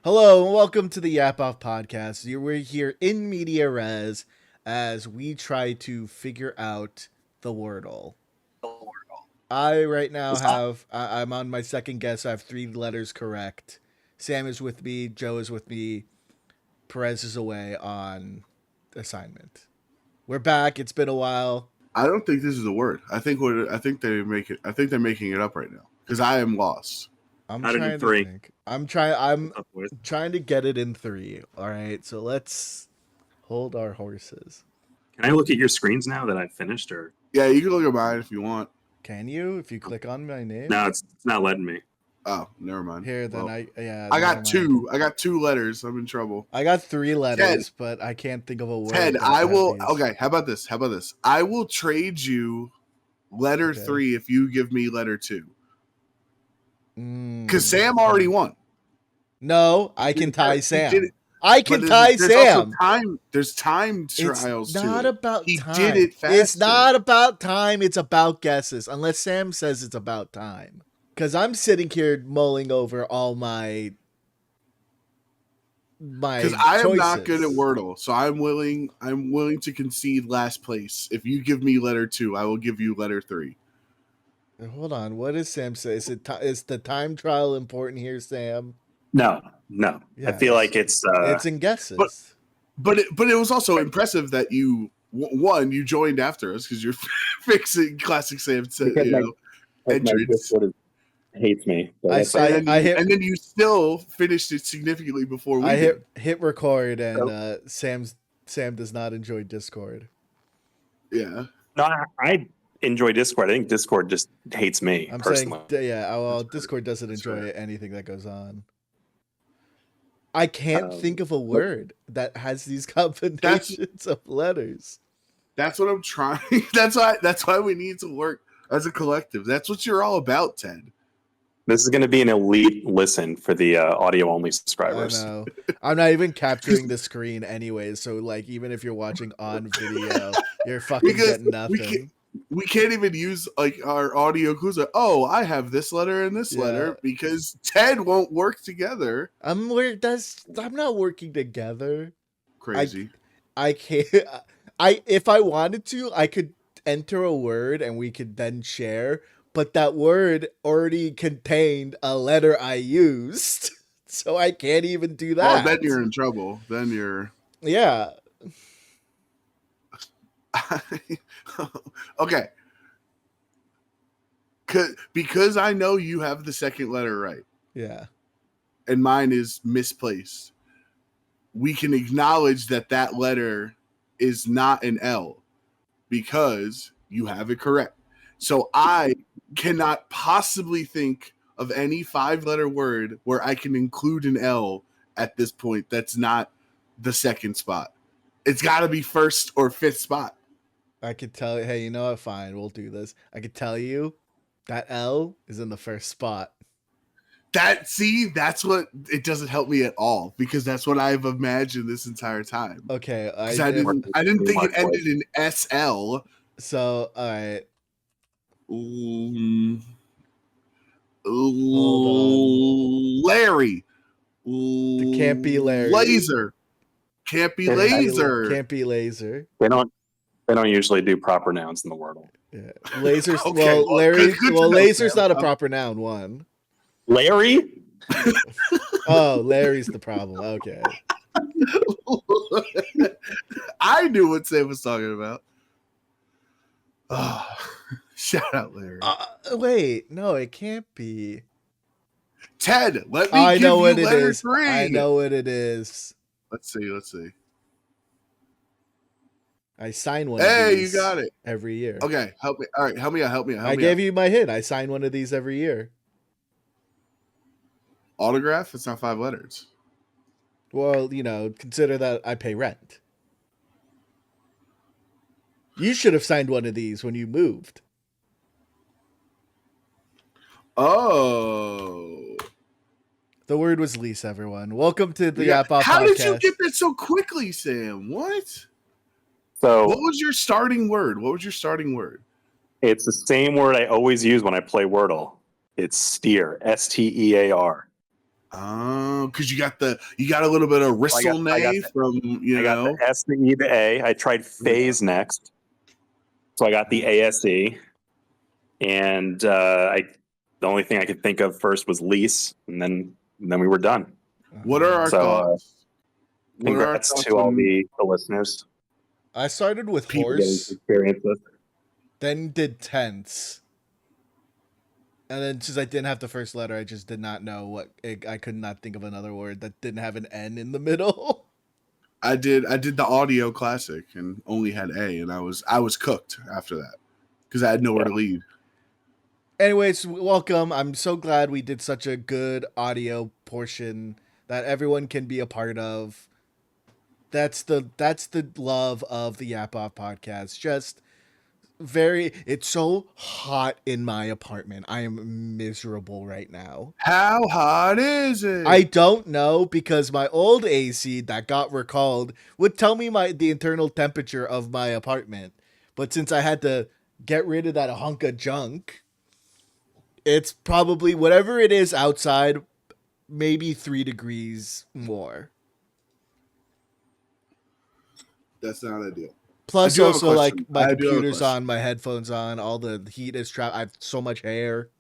Hello and welcome to the Yap Off Podcast. We're here in media res as we try to figure out the Wordle. I right now I'm on my second guess. I have 3 letters correct. Sam is with me. Joe is with me. Perez is away on assignment. We're back. It's been a while. I don't think this is a word. I think they're making it up right now because I am lost. I'm trying to think. I'm trying to get it in 3. All right, so let's hold our horses. Can I look at your screens now that I've finished, or? Yeah, you can look at mine if you want. Can you? If you click on my name? No, it's not letting me. Oh, never mind. Here, then I got 2. I got 2 letters. I'm in trouble. I got 3 letters, but I can't think of a word. Ted, I will. Okay, how about this? I will trade you letter 3 if you give me letter 2. Because Sam already won. No, I can tie Sam. I can tie Sam. There's time trials. It's not about he time. Did it faster. It's not about time. It's about guesses. Unless Sam says it's about time. Because I'm sitting here mulling over all my because I am not good at Wordle, so I'm willing to concede last place. If you give me letter 2, I will give you letter 3. Hold on. What does Sam say? Is the time trial important here, Sam? No. Yes. I feel like it's in guesses. But it was also impressive that you joined after us because you're fixing classic Sam entrance. Hates me. And then you still finished it significantly before we hit record, and Sam does not enjoy Discord. Yeah. No, I enjoy Discord. I think Discord just hates me personally. Discord doesn't enjoy anything that goes on. I can't think of a word that has these combinations of letters. That's what I'm trying. That's why we need to work as a collective. That's what you're all about, Ted. This is going to be an elite listen for the audio-only subscribers. I know. I'm not even capturing the screen anyways, so like even if you're watching on video, you're fucking getting nothing. We can't even use like our audio clues. Oh, I have this letter and this letter because Ted won't work together. I'm not working together. Crazy. I can't. If I wanted to, I could enter a word and we could then share. But that word already contained a letter I used, so I can't even do that. Oh, then you're in trouble. Then you're okay. Because I know you have the second letter right. Yeah. And mine is misplaced. We can acknowledge that letter is not an L because you have it correct. So I cannot possibly think of any 5-letter word where I can include an L at this point that's not the second spot. It's got to be first or fifth spot. I could tell you, hey, you know what? Fine, we'll do this. I could tell you that L is in the first spot. That's what it doesn't help me at all because that's what I've imagined this entire time. Okay, I didn't think it ended in SL. So, all right. Larry. It can't be Larry. Laser. Can't be laser. Can't be laser. They don't usually do proper nouns in the Wordle. Yeah. Laser's okay, Larry. Laser's not a proper noun. One. Larry? Oh, Larry's the problem. Okay. I knew what Sam was talking about. Oh, shout out, Larry. Wait, no, it can't be. Ted, let me give you letter 3. I know what it is. Let's see. I sign one. Hey, of these you got it every year. Okay, help me. All right, help me out. I gave you my hint. I sign one of these every year. Autograph? It's not 5 letters. Well, consider that I pay rent. You should have signed one of these when you moved. Oh. The word was lease, everyone. Welcome to the Yap Off Podcast. How did you get that so quickly, Sam? What? So, what was your starting word? It's the same word I always use when I play Wordle. It's steer. STEAR. Oh, because you got a little bit of Risselnay I got the S, the E, the A. I tried phase next, so I got the ASE, and the only thing I could think of first was lease, and then we were done. What are our thoughts? Congrats to all the listeners. I started with People getting horse, to experience this. then did tense. And then since I didn't have the first letter, I just did not know I could not think of another word that didn't have an N in the middle. I did the audio classic and only had A, and I was cooked after that because I had nowhere to lead. Anyways, welcome. I'm so glad we did such a good audio portion that everyone can be a part of. That's the love of the Yap Off podcast. Just it's so hot in my apartment. I am miserable right now. How hot is it? I don't know, because my old AC that got recalled would tell me the internal temperature of my apartment. But since I had to get rid of that hunk of junk, it's probably whatever it is outside, maybe 3 degrees more. That's not ideal. Plus, also, like, my computer's on, my headphones on, all the heat is trapped. I have so much hair.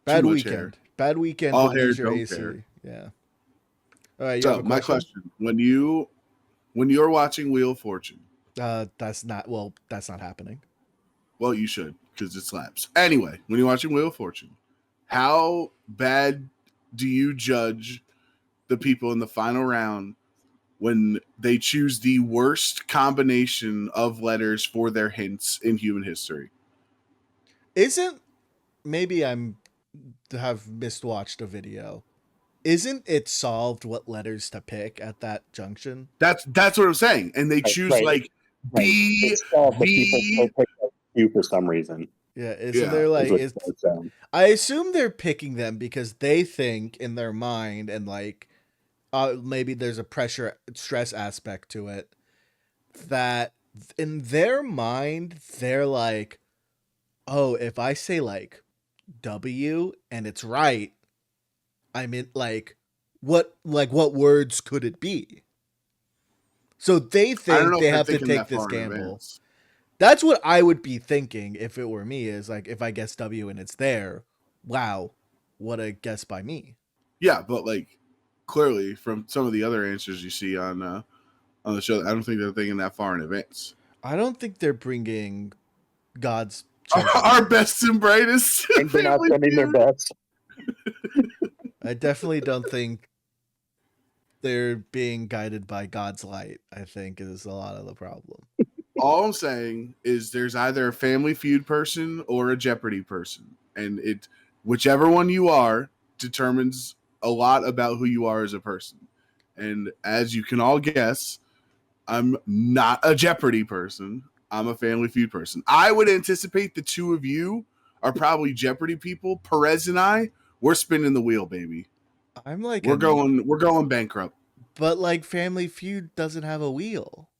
Bad weekend. Bad weekend. All hair, your don't AC. care. Yeah. All right. So my question: when you're watching Wheel of Fortune, that's not happening. Well, you should, because it slaps. Anyway, when you're watching Wheel of Fortune, how bad do you judge the people in the final round when they choose the worst combination of letters for their hints in human history? Maybe I'm have miswatched a video. Isn't it solved what letters to pick at that junction? That's what I'm saying. And they choose B, V. You for some reason. Yeah, there I assume they're picking them because they think in their mind, and like maybe there's a stress aspect to it, that in their mind they're like, oh, if I say like W and it's right, I mean, like what words could it be? So they think they have to take this gamble. That's what I would be thinking if it were me, is like, if I guess W and it's there, wow, what a guess by me. Yeah, but like clearly from some of the other answers you see on the show, I don't think they're thinking that far in advance. I don't think they're bringing God's our best and brightest. They're not sending their best. I definitely don't think they're being guided by God's light, I think, is a lot of the problem. All I'm saying is there's either a Family Feud person or a Jeopardy person. And whichever one you are determines a lot about who you are as a person. And as you can all guess, I'm not a Jeopardy person. I'm a Family Feud person. I would anticipate the two of you are probably Jeopardy people. Perez and I, we're spinning the wheel, baby. I'm like, we're going bankrupt. But like, Family Feud doesn't have a wheel.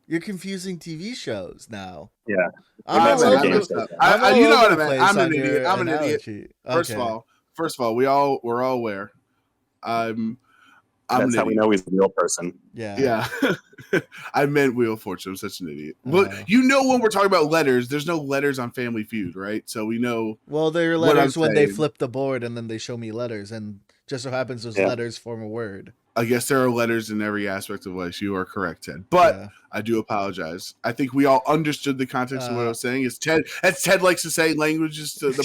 You're confusing TV shows now. Yeah. You know what I meant. I'm an idiot. I'm an idiot. First of all, we're all aware. That's how we know he's a real person. Yeah. I meant Wheel of Fortune. I'm such an idiot. But you know, when we're talking about letters, there's no letters on Family Feud, right? So we know. Well, there are letters when they flip the board and then they show me letters, and just so happens those letters form a word. I guess there are letters in every aspect of life. You are correct, Ted. But I do apologize. I think we all understood the context of what I was saying. As Ted likes to say, the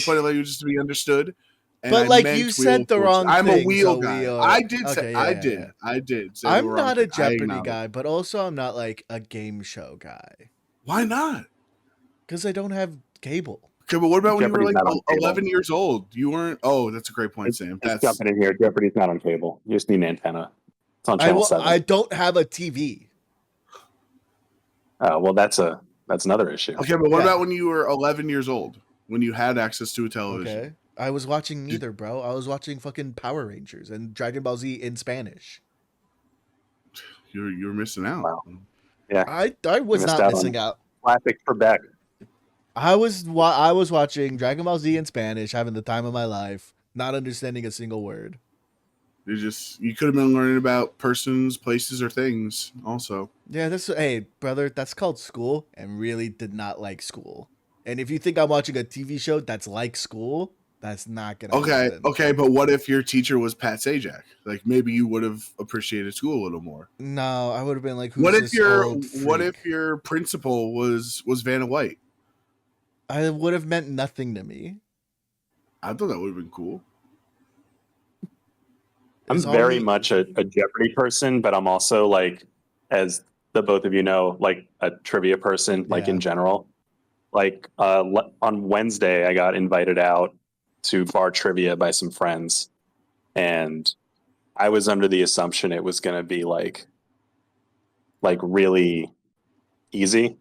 point of language is to be understood. And but like, you said the wrong thing. I'm a wheel guy. I did. So I'm not a Jeopardy guy, but also I'm not like a game show guy. Why not? Because I don't have cable. Okay, but what about when you were like 11 years old? You weren't. Oh, that's a great point, Sam. That's jumping in here. Jeopardy's not on cable. You just need an antenna. It's on channel 7. I don't have a TV. Well, that's another issue. Okay, but what about when you were 11 years old, when you had access to a television? Okay, I was watching neither, bro. I was watching fucking Power Rangers and Dragon Ball Z in Spanish. You're missing out. Wow. Yeah, I was not missing out. Classic for Beck. I was watching Dragon Ball Z in Spanish, having the time of my life. not understanding a single word. You could have been learning about persons, places, or things also. Yeah, hey, brother, that's called school, and really did not like school. And if you think I'm watching a TV show that's like school, that's not gonna happen. Okay, but what if your teacher was Pat Sajak? Like maybe you would have appreciated school a little more. No, I would have been like, who's this old freak? What if your principal was Vanna White? I would have meant nothing to me. I thought that would have been cool. I'm very much a Jeopardy person, but I'm also like, as the both of you know, like a trivia person, like in general. Like on Wednesday, I got invited out to bar trivia by some friends, and I was under the assumption it was going to be like really easy.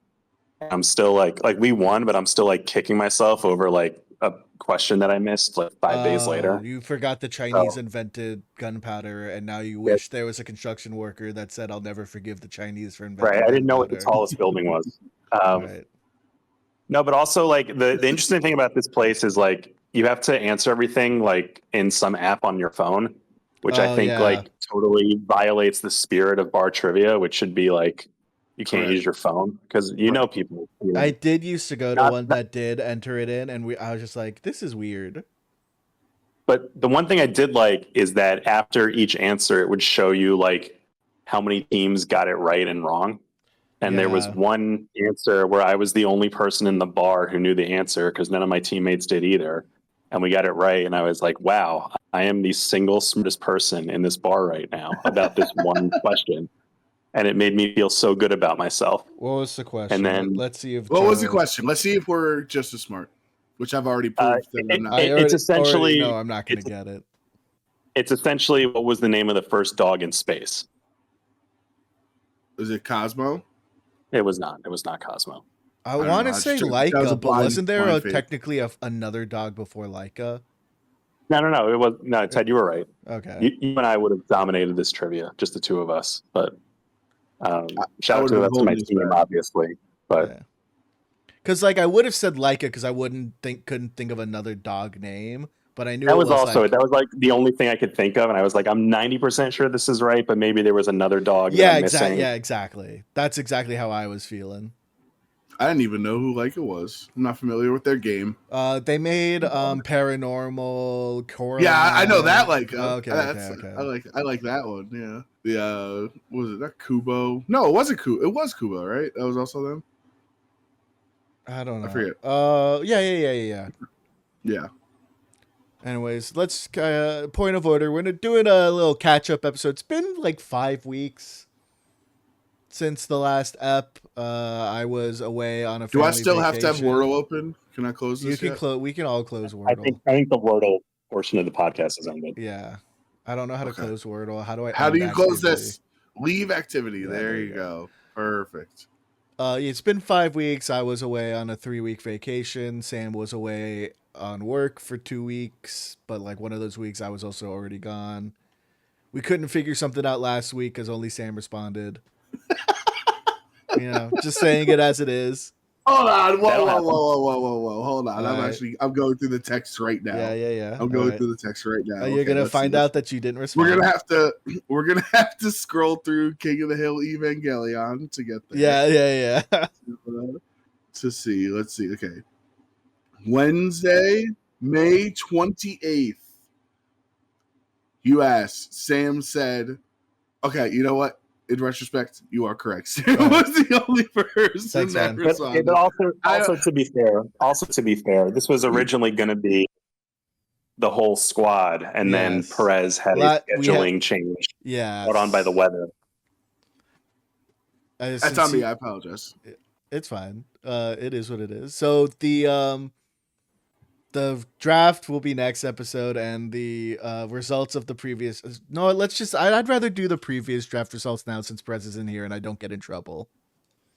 I'm still like we won, but I'm still like kicking myself over like a question that I missed like 5 days later. You forgot the Chinese invented gunpowder, and now you wish there was a construction worker that said, "I'll never forgive the Chinese for inventing." Right, I didn't know what the tallest building was. Right. No, but also like the interesting thing about this place is like you have to answer everything like in some app on your phone, which I think like totally violates the spirit of bar trivia, which should be like you can't use your phone because you know people. You know. I did used to go to one that did enter it in, and I was just like, this is weird. But the one thing I did like is that after each answer, it would show you like how many teams got it right and wrong. And there was one answer where I was the only person in the bar who knew the answer because none of my teammates did either. And we got it right. And I was like, wow, I am the single smartest person in this bar right now about this one question. And it made me feel so good about myself. What was the question? And then let's see if what was the question? Let's see if we're just as smart, which I've already proved that I'm not. It's essentially no, I'm not going to get it. It's essentially what was the name of the first dog in space? Was it Cosmo? It was not. It was not Cosmo. I want to say Laika, but wasn't there technically another dog before Laika? No. It was no. Ted, you were right. Okay. You and I would have dominated this trivia, just the two of us. But shout out to my team, obviously. But because like I would have said Laika because I couldn't think of another dog name, but I knew that was like the only thing I could think of, and I was like, I'm 90% sure this is right, but maybe there was another dog. Yeah, exactly. Yeah, exactly. That's exactly how I was feeling. I didn't even know who Laika was. I'm not familiar with their game. They made Paranormal Coraline. Yeah, I know that Laika. Okay. I like that one. Yeah. The was it that Kubo? No, it wasn't Kubo. It was Kubo, right? That was also them. I don't know. I forget. Yeah. Yeah. Anyways, let's point of order. We're doing a little catch-up episode. It's been like 5 weeks since the last ep. I was away on a family Do I still vacation. have to have Wordle open? Can I close this? We can all close Wordle. I think the Wordle portion of the podcast is ended. Yeah. I don't know how to close Wordle. How do you close this? Leave activity. Yeah, there you go. Perfect. It's been 5 weeks. I was away on a 3-week vacation. Sam was away on work for 2 weeks, but like one of those weeks I was also already gone. We couldn't figure something out last week because only Sam responded. Just saying it as it is. Hold on. Whoa. Hold on. I'm going through the text right now. Yeah. I'm going through the text right now. You're gonna find out that you didn't respond. We're gonna have to scroll through King of the Hill Evangelion to get there. Yeah. To see. Let's see. Okay. Wednesday, May 28th. You asked. Sam said, okay, you know what? In retrospect, you are correct. Sam was the only person that responded. But also to be fair, this was originally going to be the whole squad, and then Perez had a scheduling change brought on by the weather. That's on me. I apologize. It's fine. It is what it is. So the draft will be next episode, and the results of the previous. No, I'd rather do the previous draft results now since Perez is in here and I don't get in trouble.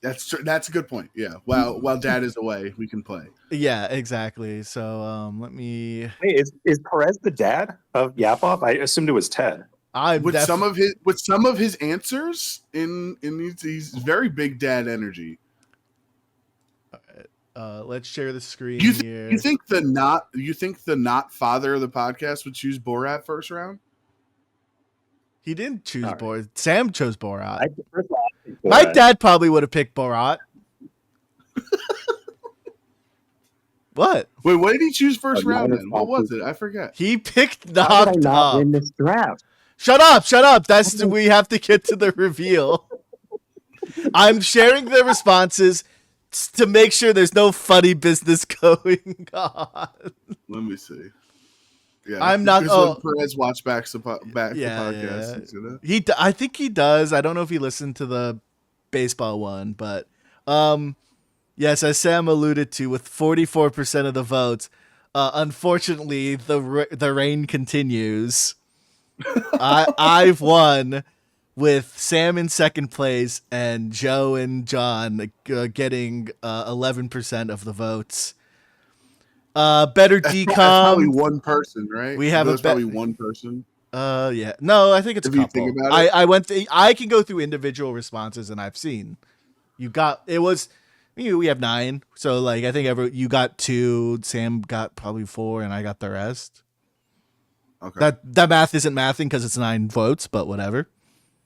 That's a good point. Yeah. While Dad is away, we can play. Yeah, exactly. So let me. Wait, is Perez the dad of Yapoff? I assumed it was Ted. With some of his answers in he's very big dad energy. Let's share the screen here. You think the not father of the podcast would choose Borat first round? He didn't choose Borat. Sam chose Borat. First of all, I think My Borat. dad probably would have picked Borat. What? Wait, what did he choose first round then? What responses. was it? I forget. He picked How did I Knocked not Up. win this draft? Shut up. That's we have to get to the reveal. I'm sharing the responses to make sure there's no funny business going on. Let me see. Yeah, I'm not. When Perez watch back the podcast. Yeah. I think he does. I don't know if he listened to the baseball one, but yes, as Sam alluded to, with 44% of the votes, unfortunately, the reign continues. I've won, with Sam in second place and Joe and John getting 11% of the votes. Better decom. That's probably one person, right? We have probably one person. Yeah. No, I think it's a couple. Think about it? I went. I can go through individual responses, and I've seen. We have 9, so like I think you got 2. Sam got probably 4, and I got the rest. Okay. That math isn't mathing because it's 9 votes, but whatever.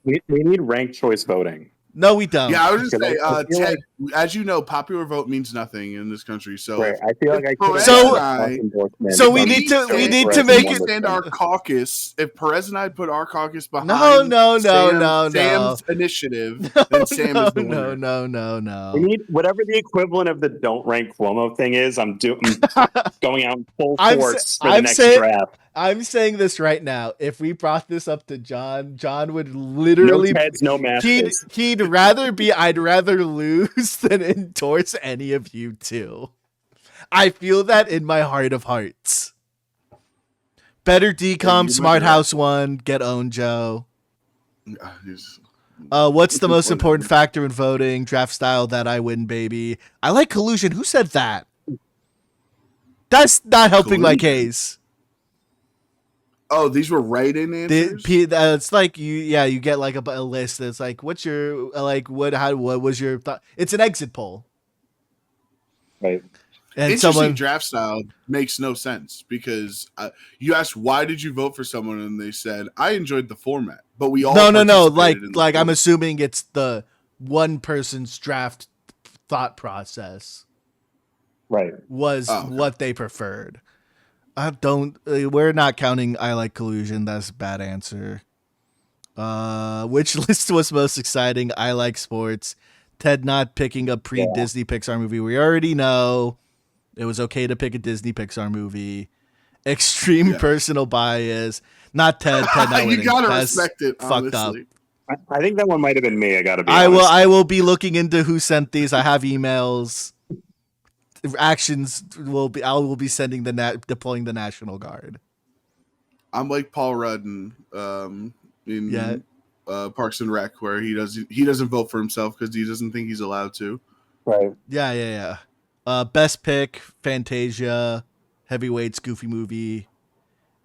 We need ranked choice voting. No, we don't. Yeah, I was just saying, Ted, like, as you know, popular vote means nothing in this country. So right, I feel like I could. So we need to make it. And our caucus. If Perez and I put our caucus behind, Sam's initiative, then Sam is the winner. No. We need whatever the equivalent of the don't rank Cuomo thing is. I'm going out full force for the next draft. I'm saying this right now. If we brought this up to John, John would literally no Teds, no matches. He'd rather be. I'd rather lose than endorse any of you two. I feel that in my heart of hearts. Better decom, Smart House 1, get owned, Joe. What's the most important factor in voting? Draft style that I win, baby. I like collusion. Who said that? That's not helping my case. Oh, these were write-in answers. It's like you get like a list. That's like, what's your what was your thought? It's an exit poll, right? And interesting draft style makes no sense because you asked why did you vote for someone and they said I enjoyed the format, but we all no like I'm assuming it's the one person's draft thought process, right? Was what they preferred. We're not counting I like collusion. That's a bad answer. Which list was most exciting? I like sports. Ted not picking a pre-Disney Pixar movie. We already know it was okay to pick a Disney Pixar movie. Extreme personal bias. Not Ted. Ted not winning. You gotta respect it. Fucked honestly. up. I think that one might have been me. I gotta be honest. I will be looking into who sent these. I have emails. Actions I will be sending deploying the National Guard. I'm like Paul Rudd in Parks and Rec, where he doesn't vote for himself because he doesn't think he's allowed to. Right. Yeah. Best pick, Fantasia, Heavyweights, Goofy movie,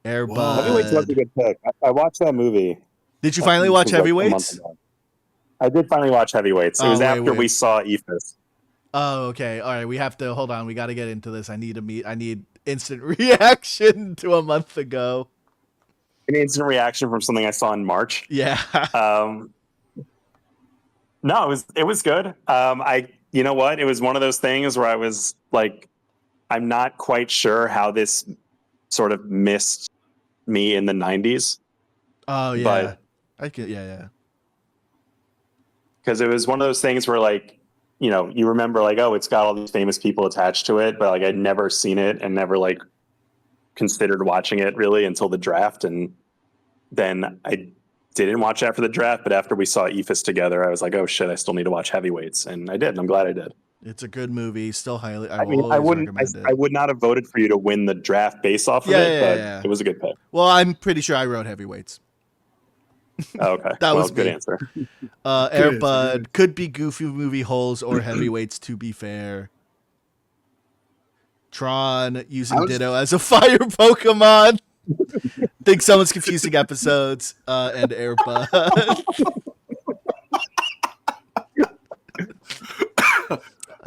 Air Bud. Heavyweights was a good pick. I watched that movie. Did you finally watch Heavyweights? I did finally watch Heavyweights. It was after we saw Ephus. Oh, okay. All right. We have to hold on. We got to get into this. I need instant reaction to a month ago. An instant reaction from something I saw in March. Yeah. No, it was good. You know what? It was one of those things where I was like, I'm not quite sure how this sort of missed me in the 90s. Oh yeah. But I could, yeah. Because it was one of those things where like, you know, you remember like, oh, it's got all these famous people attached to it, but like I'd never seen it and never like considered watching it really until the draft. And then I didn't watch after the draft, but after we saw Ephus together, I was like, oh shit, I still need to watch Heavyweights. And I did. And I'm glad I did. It's a good movie. Still highly. I would not have voted for you to win the draft based off of it, but it was a good pick. Well, I'm pretty sure I wrote Heavyweights. Oh, okay. That was good me. Answer. Air Bud could be Goofy movie holes or Heavyweights. To be fair, Tron using Ditto as a fire Pokemon. Think someone's confusing episodes. And Air Bud.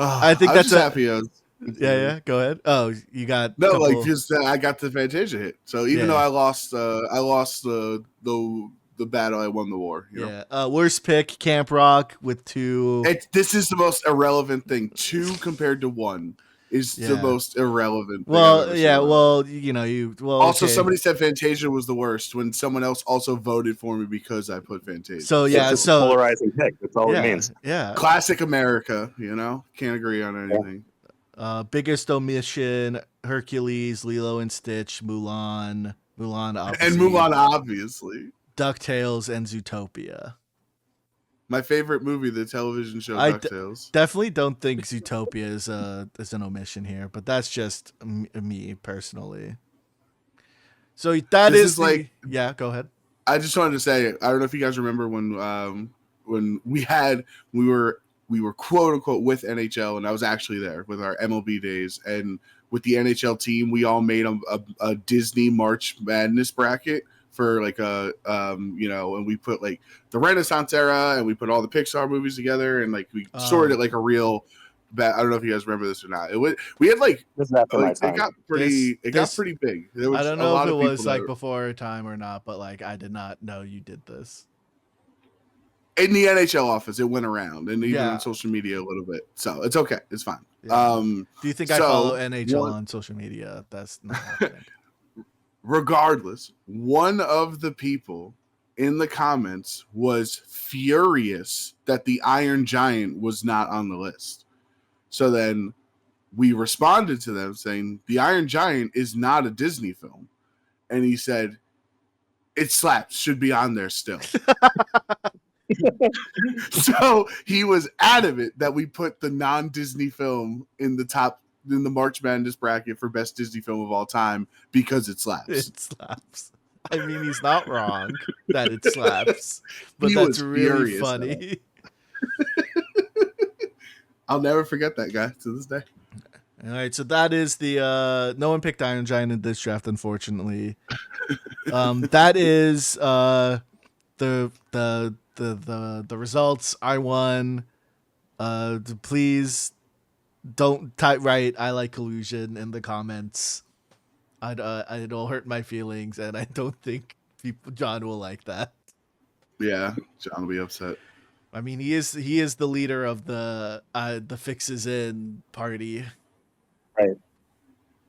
I think that's happy. Yeah. Go ahead. Oh, you got No, couple... like just I got the Fantasia hit. So even though I lost the battle, I won the war. You know? Worst pick, Camp Rock with 2. This is the most irrelevant thing. 2 compared to 1 is the most irrelevant thing I've ever seen. Well, you know, also, somebody said Fantasia was the worst when someone else also voted for me because I put Fantasia. So it's a polarizing pick. That's all it means. Yeah. Classic America, you know? Can't agree on anything. Biggest omission, Hercules, Lilo and Stitch, Mulan, obviously. And Mulan, obviously. DuckTales and Zootopia. My favorite movie, the television show DuckTales. Definitely don't think Zootopia is an omission here, but that's just me personally. So that is like... Yeah, go ahead. I just wanted to say, I don't know if you guys remember when we were quote unquote with NHL, and I was actually there with our MLB days, and with the NHL team, we all made a Disney March Madness bracket for like and we put like the Renaissance era, and we put all the Pixar movies together, and like we sorted it like a real. I don't know if you guys remember this or not. We had like it got pretty big. There was I don't know if it was like before our time or not, but like I did not know you did this. In the NHL office, it went around, and even on social media a little bit. So it's okay. It's fine. Yeah. Do you think I follow NHL on social media? That's not happening. Regardless, one of the people in the comments was furious that the Iron Giant was not on the list. So then we responded to them saying, the Iron Giant is not a Disney film. And he said, it slaps, should be on there still. So he was adamant that we put the non-Disney film in the March Madness bracket for best Disney film of all time because it slaps. It slaps. I mean, he's not wrong that it slaps, but that's really funny. I'll never forget that guy to this day. All right, so that is the no one picked Iron Giant in this draft, unfortunately. That is the results. I won. Please don't write "I like collusion" in the comments. It'll hurt my feelings, and I don't think John will like that. Yeah, John will be upset. I mean, he is the leader of the Fixes In party. Right.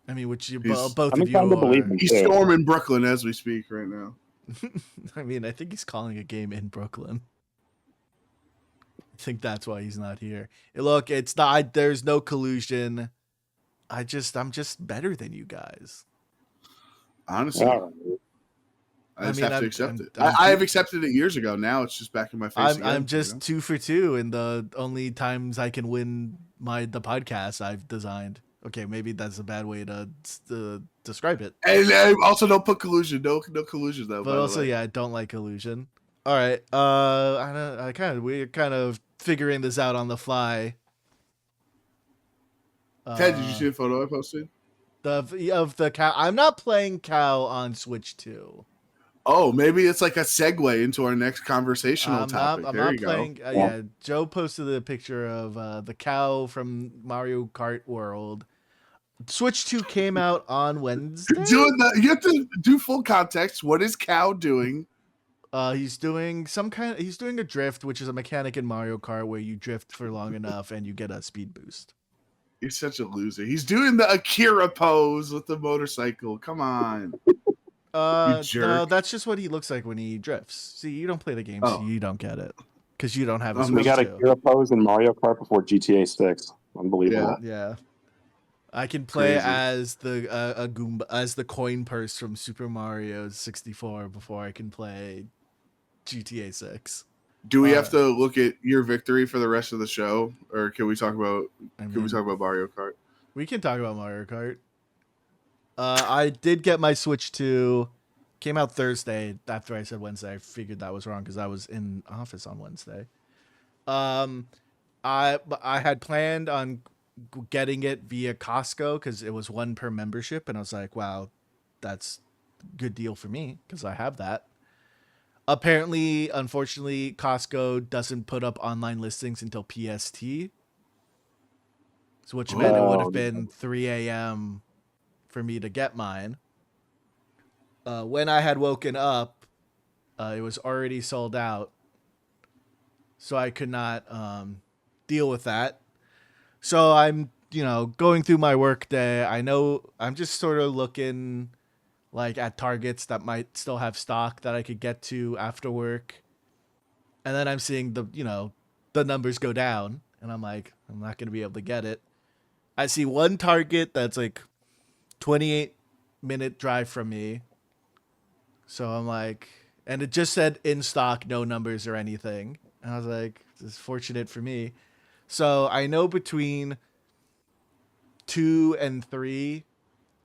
I mean, which both of you are. He's storming Brooklyn as we speak right now. I mean, I think he's calling a game in Brooklyn. I think that's why he's not here. Look, it's not. There's no collusion. I'm just better than you guys. Honestly. I just have to accept it. I have accepted it years ago. Now it's just back in my face. I'm just 2 for 2 in the only times I can win the podcast I've designed. Okay, maybe that's a bad way to describe it. And also, don't put collusion. No collusion though. But also, I don't like collusion. All right. We're kind of figuring this out on the fly. Ted, did you see the photo I posted? Of the cow. I'm not playing cow on Switch 2. Oh, maybe it's like a segue into our next conversational topic. I'm not playing. Joe posted a picture of the cow from Mario Kart World. Switch 2 came out on Wednesday. You have to do full context. What is Cow doing? He's doing a drift, which is a mechanic in Mario Kart where you drift for long enough and you get a speed boost. You're such a loser. He's doing the Akira pose with the motorcycle. Come on. You jerk. No, that's just what he looks like when he drifts. See, you don't play the game, so you don't get it. Because you don't have a Switch 2. We got a Akira pose in Mario Kart before GTA 6. Unbelievable. Yeah. I can play as the Goomba, as the coin purse from Super Mario 64 before I can play GTA 6. Do we have to look at your victory for the rest of the show, or can we talk about Mario Kart? We can talk about Mario Kart. I did get my Switch 2. Came out Thursday. After I said Wednesday, I figured that was wrong because I was in office on Wednesday. I had planned on getting it via Costco because it was 1 per membership, and I was like, wow, that's a good deal for me because I have that. Apparently, unfortunately, Costco doesn't put up online listings until PST. which meant it would have been 3 a.m. for me to get mine. When I had woken up, it was already sold out, so I could not deal with that. So I'm, going through my work day. I know I'm just sort of looking like at Targets that might still have stock that I could get to after work. And then I'm seeing the numbers go down, and I'm like, I'm not going to be able to get it. I see one Target that's like 28-minute drive from me. So I'm like, and it just said in stock, no numbers or anything. And I was like, this is fortunate for me. So I know between 2 and 3,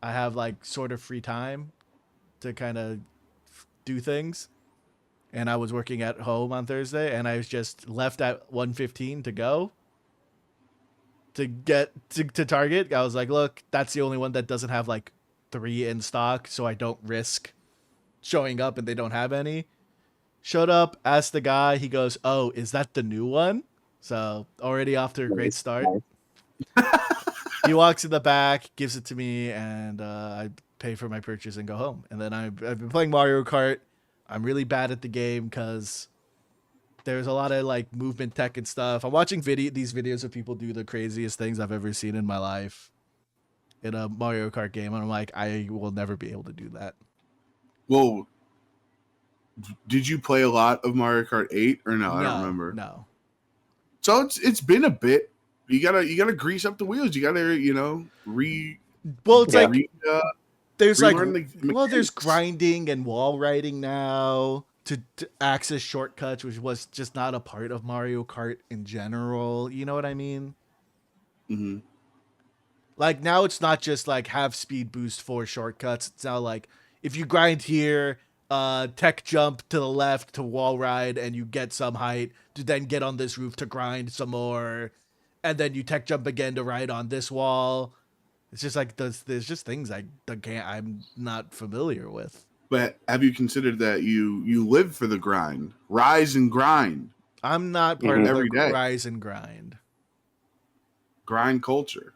I have like sort of free time to kind of do things. And I was working at home on Thursday, and I was just left at 1:15 to go to get to Target. I was like, look, that's the only one that doesn't have like 3 in stock, so I don't risk showing up and they don't have any. Showed up, asked the guy. He goes, oh, is that the new one? So already off to a great start. He walks in the back, gives it to me, and I pay for my purchase and go home. And then I've been playing Mario Kart. I'm really bad at the game because there's a lot of like movement tech and stuff. I'm watching these videos of people do the craziest things I've ever seen in my life in a Mario Kart game, and I'm like, I will never be able to do that. Well, did you play a lot of Mario Kart 8 or no? I don't remember. No. So it's been a bit. You gotta grease up the wheels. You gotta there's grinding and wall riding now to access shortcuts, which was just not a part of Mario Kart in general. You know what I mean? Mm-hmm. Like now it's not just like have speed boost for shortcuts. It's now like if you grind here, tech jump to the left to wall ride and you get some height to then get on this roof to grind some more, and then you tech jump again to ride on this wall. It's just like there's just things I'm not familiar with. But have you considered that you live for the grind, rise and grind? I'm not part of every the day. rise and grind culture.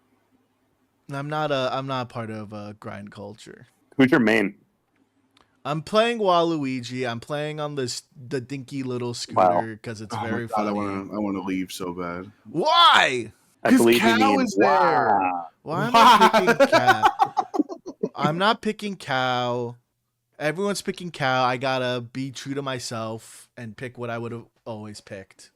I'm not part of a grind culture. Who's your main? I'm playing Waluigi. I'm playing on the dinky little scooter because it's very funny. I want to leave so bad. Why? I believe Cow you mean is there. Why am I picking Cow? I'm not picking Cow. Everyone's picking Cow. I gotta be true to myself and pick what I would have always picked.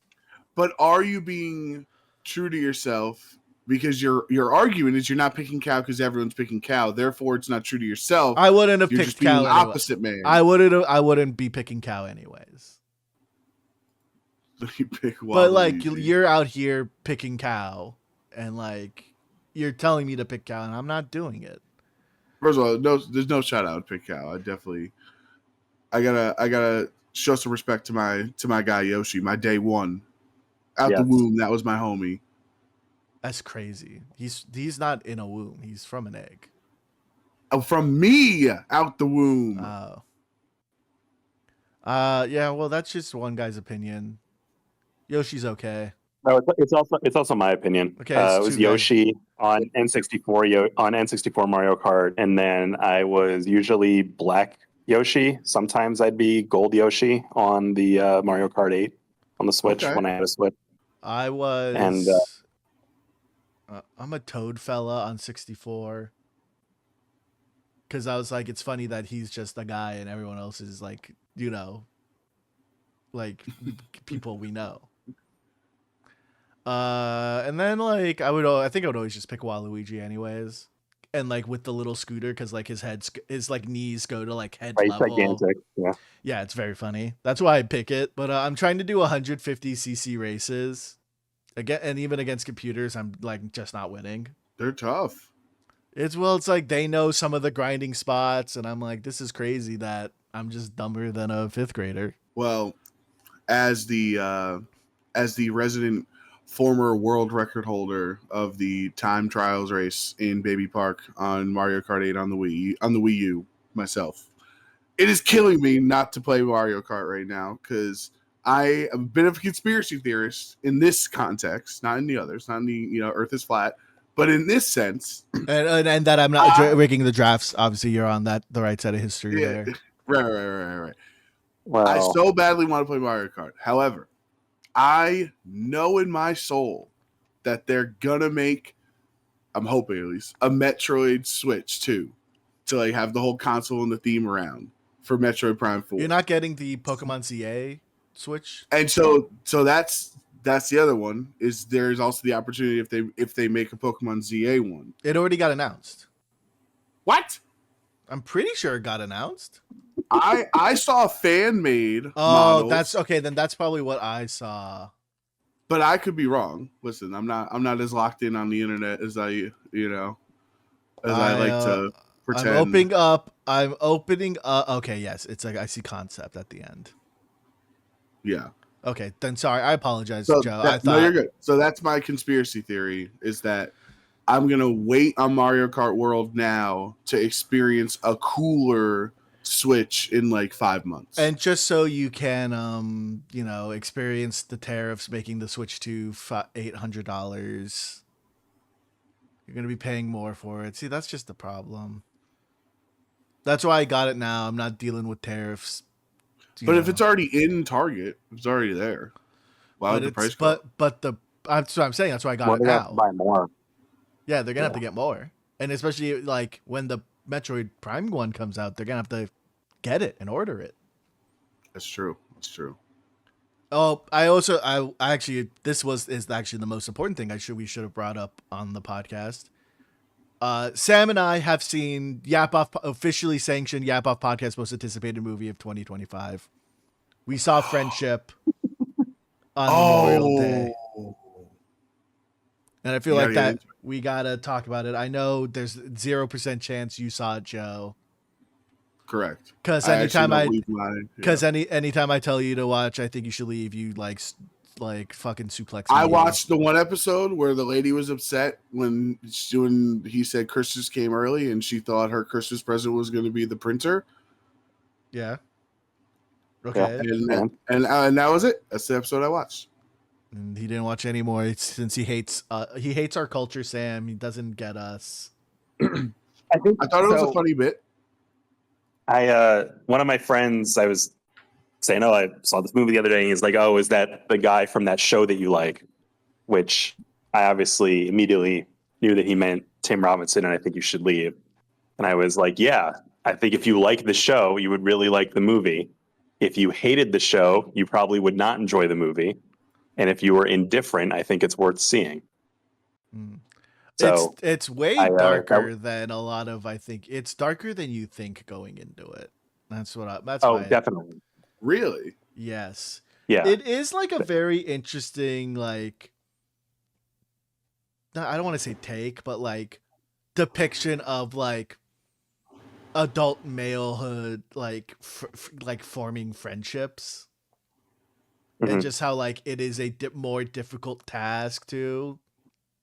But are you being true to yourself? Because your argument is you're not picking Cow because everyone's picking Cow. Therefore, it's not true to yourself. I wouldn't have picked Cow. You're just opposite man. I wouldn't be picking Cow anyways. You pick Waluigi. But like you're out here picking Cow, and like you're telling me to pick Cow, and I'm not doing it. First of all, there's no shot I would pick Cow. I gotta show some respect to my guy Yoshi, my day one. Out the womb, that was my homie. That's crazy. He's not in a womb. He's from an egg. Oh, from me out the womb. Oh. Yeah, well that's just one guy's opinion. Yoshi's okay. No, it's also my opinion. Okay, it was Yoshi on N64 Mario Kart, and then I was usually Black Yoshi. Sometimes I'd be Gold Yoshi on the Mario Kart 8 on the Switch when I had a Switch. I was, and I'm a Toad fella on 64. Because I was like, it's funny that he's just a guy and everyone else is like, like people we know. And then like I think I would always just pick Waluigi anyways, and like with the little scooter because like his like knees go to like head level. Gigantic. Yeah, it's very funny. That's why I pick it. But I'm trying to do 150cc races again, and even against computers, I'm like just not winning. They're tough. It's like they know some of the grinding spots, and I'm like, this is crazy that I'm just dumber than a 5th grader. Well, as the resident former world record holder of the time trials race in Baby Park on Mario Kart 8 on the Wii U myself, it is killing me not to play Mario Kart right now because I am a bit of a conspiracy theorist in this context, not in the others, not in the Earth is flat, But in this sense, and that I'm not rigging the drafts. Obviously, you're on the right side of history there. Right. Well, I so badly want to play Mario Kart. However, I know in my soul that they're gonna make, I'm hoping at least, a Metroid Switch 2 to like have the whole console and the theme around for Metroid Prime 4. You're not getting the Pokemon CA Switch, and so that's the other one. Is there's also the opportunity if they make a Pokemon ZA one. It already got announced. What? I'm pretty sure it got announced. I saw fan made. Oh, models, that's okay. Then that's probably what I saw. but I could be wrong. Listen, I'm not as locked in on the internet as I like to pretend. I'm opening up. Okay, yes, it's like I see concept at the end. Yeah. Okay, then sorry, I apologize, So Joe. no, you're good. So that's my conspiracy theory: is that I'm gonna wait on Mario Kart World now to experience a cooler Switch in like 5 months. And just so you can, experience the tariffs making the Switch to $800, you're gonna be paying more for it. See, that's just the problem. That's why I got it now. I'm not dealing with tariffs. But if it's already in Target, it's already there. Why would the price go up? That's what I'm saying. That's why I got it they now. have to buy more. Yeah, they're gonna have to get more, and especially like when the Metroid Prime one comes out, they're gonna have to get it and order it. That's true. Oh, this is actually the most important thing we should have brought up on the podcast. Sam and I have seen Yap Off, officially sanctioned Yap Off podcast most anticipated movie of 2025. We saw Friendship on Memorial Day. And I feel like that we gotta talk about it. I know there's 0% chance you saw it, Joe. Correct. Because anytime anytime I tell you to watch, I think you should leave. You like fucking suplex. I watched the one episode where the lady was upset when he said Christmas came early, and she thought her Christmas present was going to be the printer. Yeah. Okay. And that was it. That's the episode I watched. And he didn't watch any more since he hates our culture, Sam. He doesn't get us. I thought it was a funny bit. One of my friends, I was saying, "Oh, I saw this movie the other day," and he's like, "Oh, is that the guy from that show that you like?" Which I obviously immediately knew that he meant Tim Robinson, and I think you should leave. And I was like, "Yeah, I think if you like the show, you would really like the movie. If you hated the show, you probably would not enjoy the movie. And if you were indifferent, I think it's worth seeing." So it's way darker than a lot of. I think it's darker than you think going into it. That's definitely. Really? Yes. Yeah. It is like a very interesting, like, I don't want to say take, but like depiction of like adult malehood, like like forming friendships, and just how like it is a more difficult task to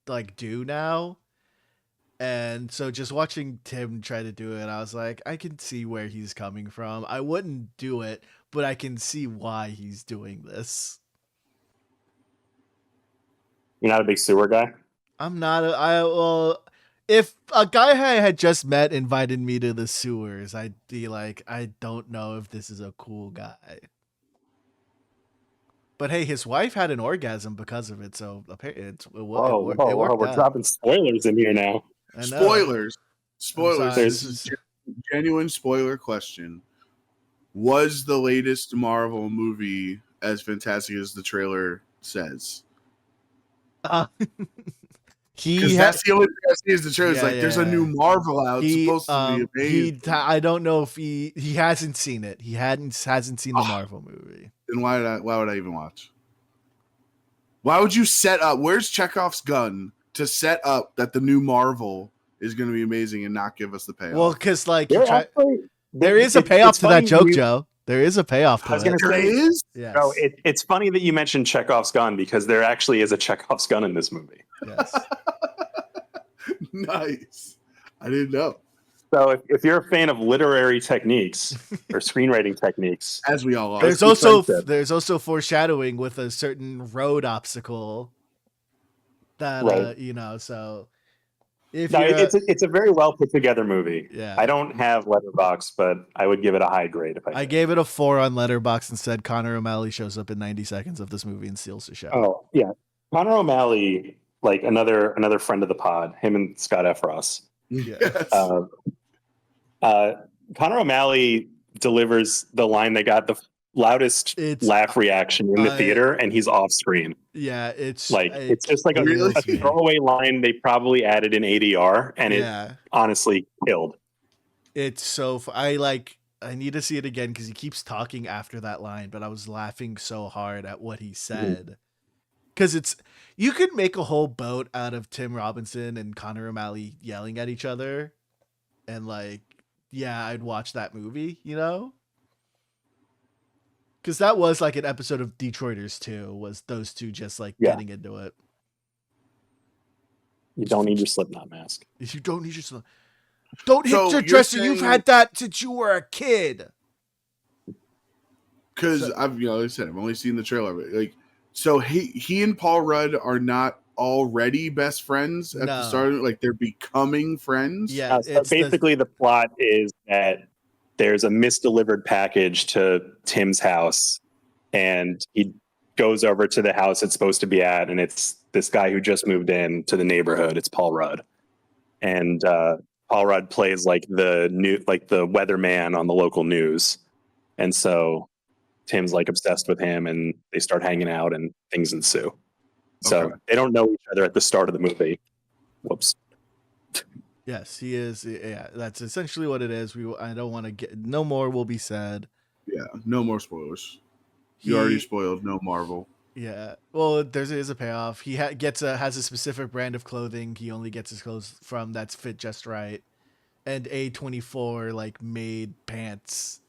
like do now. And so just watching Tim try to do it, I was like, I can see where he's coming from. I wouldn't do it, but I can see why he's doing this. You're not a big sewer guy? I'm not. If a guy I had just met invited me to the sewers, I'd be like, I don't know if this is a cool guy. But hey, his wife had an orgasm because of it, so it worked we're dropping spoilers in here now. Spoilers. This is a genuine spoiler question. Was the latest Marvel movie as fantastic as the trailer says? Because that's the only thing I see is the trailer. It's there's a new Marvel out. It's supposed to be amazing. I don't know if he hasn't seen it. He hasn't seen the Marvel movie. Then why would I even watch? Why would you set up? Where's Chekhov's gun to set up that the new Marvel is going to be amazing and not give us the payoff? Well, because like there is a payoff to that joke, Joe. There is a payoff to it. There is? Yes. No, it's funny that you mentioned Chekhov's gun because there actually is a Chekhov's gun in this movie. Yes. Nice. I didn't know. So if you're a fan of literary techniques or screenwriting techniques, as we all are, there's also foreshadowing with a certain road obstacle that so If No, you're it's a very well put together movie. yeah, I don't have Letterboxd, but I would give it a high grade if I I did. gave it a 4 on Letterboxd and said Connor O'Malley shows up in 90 seconds of this movie and steals the show. Oh yeah, Connor O'Malley, like another friend of the pod, him and Scott F. Ross. Yes. Connor O'Malley delivers the line that got the loudest laugh reaction in the theater, and he's off screen. Yeah, it's just like a throwaway line they probably added in ADR, and it honestly killed. It's so I need to see it again because he keeps talking after that line, but I was laughing so hard at what he said. Because you could make a whole boat out of Tim Robinson and Connor O'Malley yelling at each other, and I'd watch that movie, you know? Because that was like an episode of Detroiters too, was those two just getting into it. You don't need your Slipknot mask. You don't need your Slipknot. Don't hit your dresser. You've had that since you were a kid. Because like I said, I've only seen the trailer. So he and Paul Rudd are not already best friends at the start. Like they're becoming friends. Yeah. So basically, the plot is that there's a misdelivered package to Tim's house, and he goes over to the house it's supposed to be at, and it's this guy who just moved in to the neighborhood. It's Paul Rudd, and Paul Rudd plays like the weatherman on the local news, and so Tim's like obsessed with him, and they start hanging out, and things ensue. So they don't know each other at the start of the movie. Whoops. Yes, he is. Yeah, that's essentially what it is. I don't want to get no more will be said. Yeah, no more spoilers. You already spoiled. No Marvel. Yeah. Well, there is a payoff. He has a specific brand of clothing he only gets his clothes from that's fit just right, and A24 made pants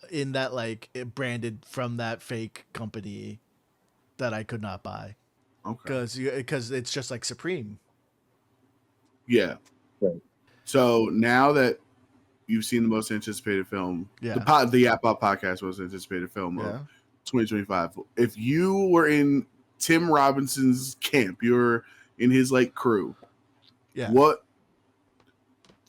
in that branded from that fake company that I could not buy. Okay. Because it's just like Supreme. Yeah. Right. So now that you've seen the most anticipated film, the Yap Up podcast most anticipated film of 2025. If you were in Tim Robinson's camp, you're in his crew. Yeah. What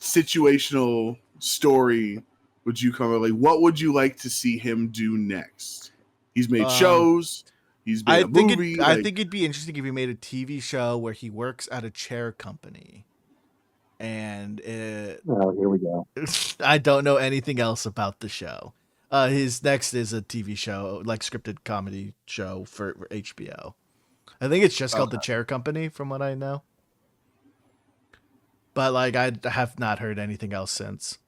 situational story would you cover? What would you like to see him do next? He's made shows. He's made a movie. I think it'd be interesting if he made a TV show where he works at a chair company. And here we go. I don't know anything else about the show. His next is a TV show, scripted comedy show for HBO. I think it's just called The Chair Company, from what I know. But I have not heard anything else since.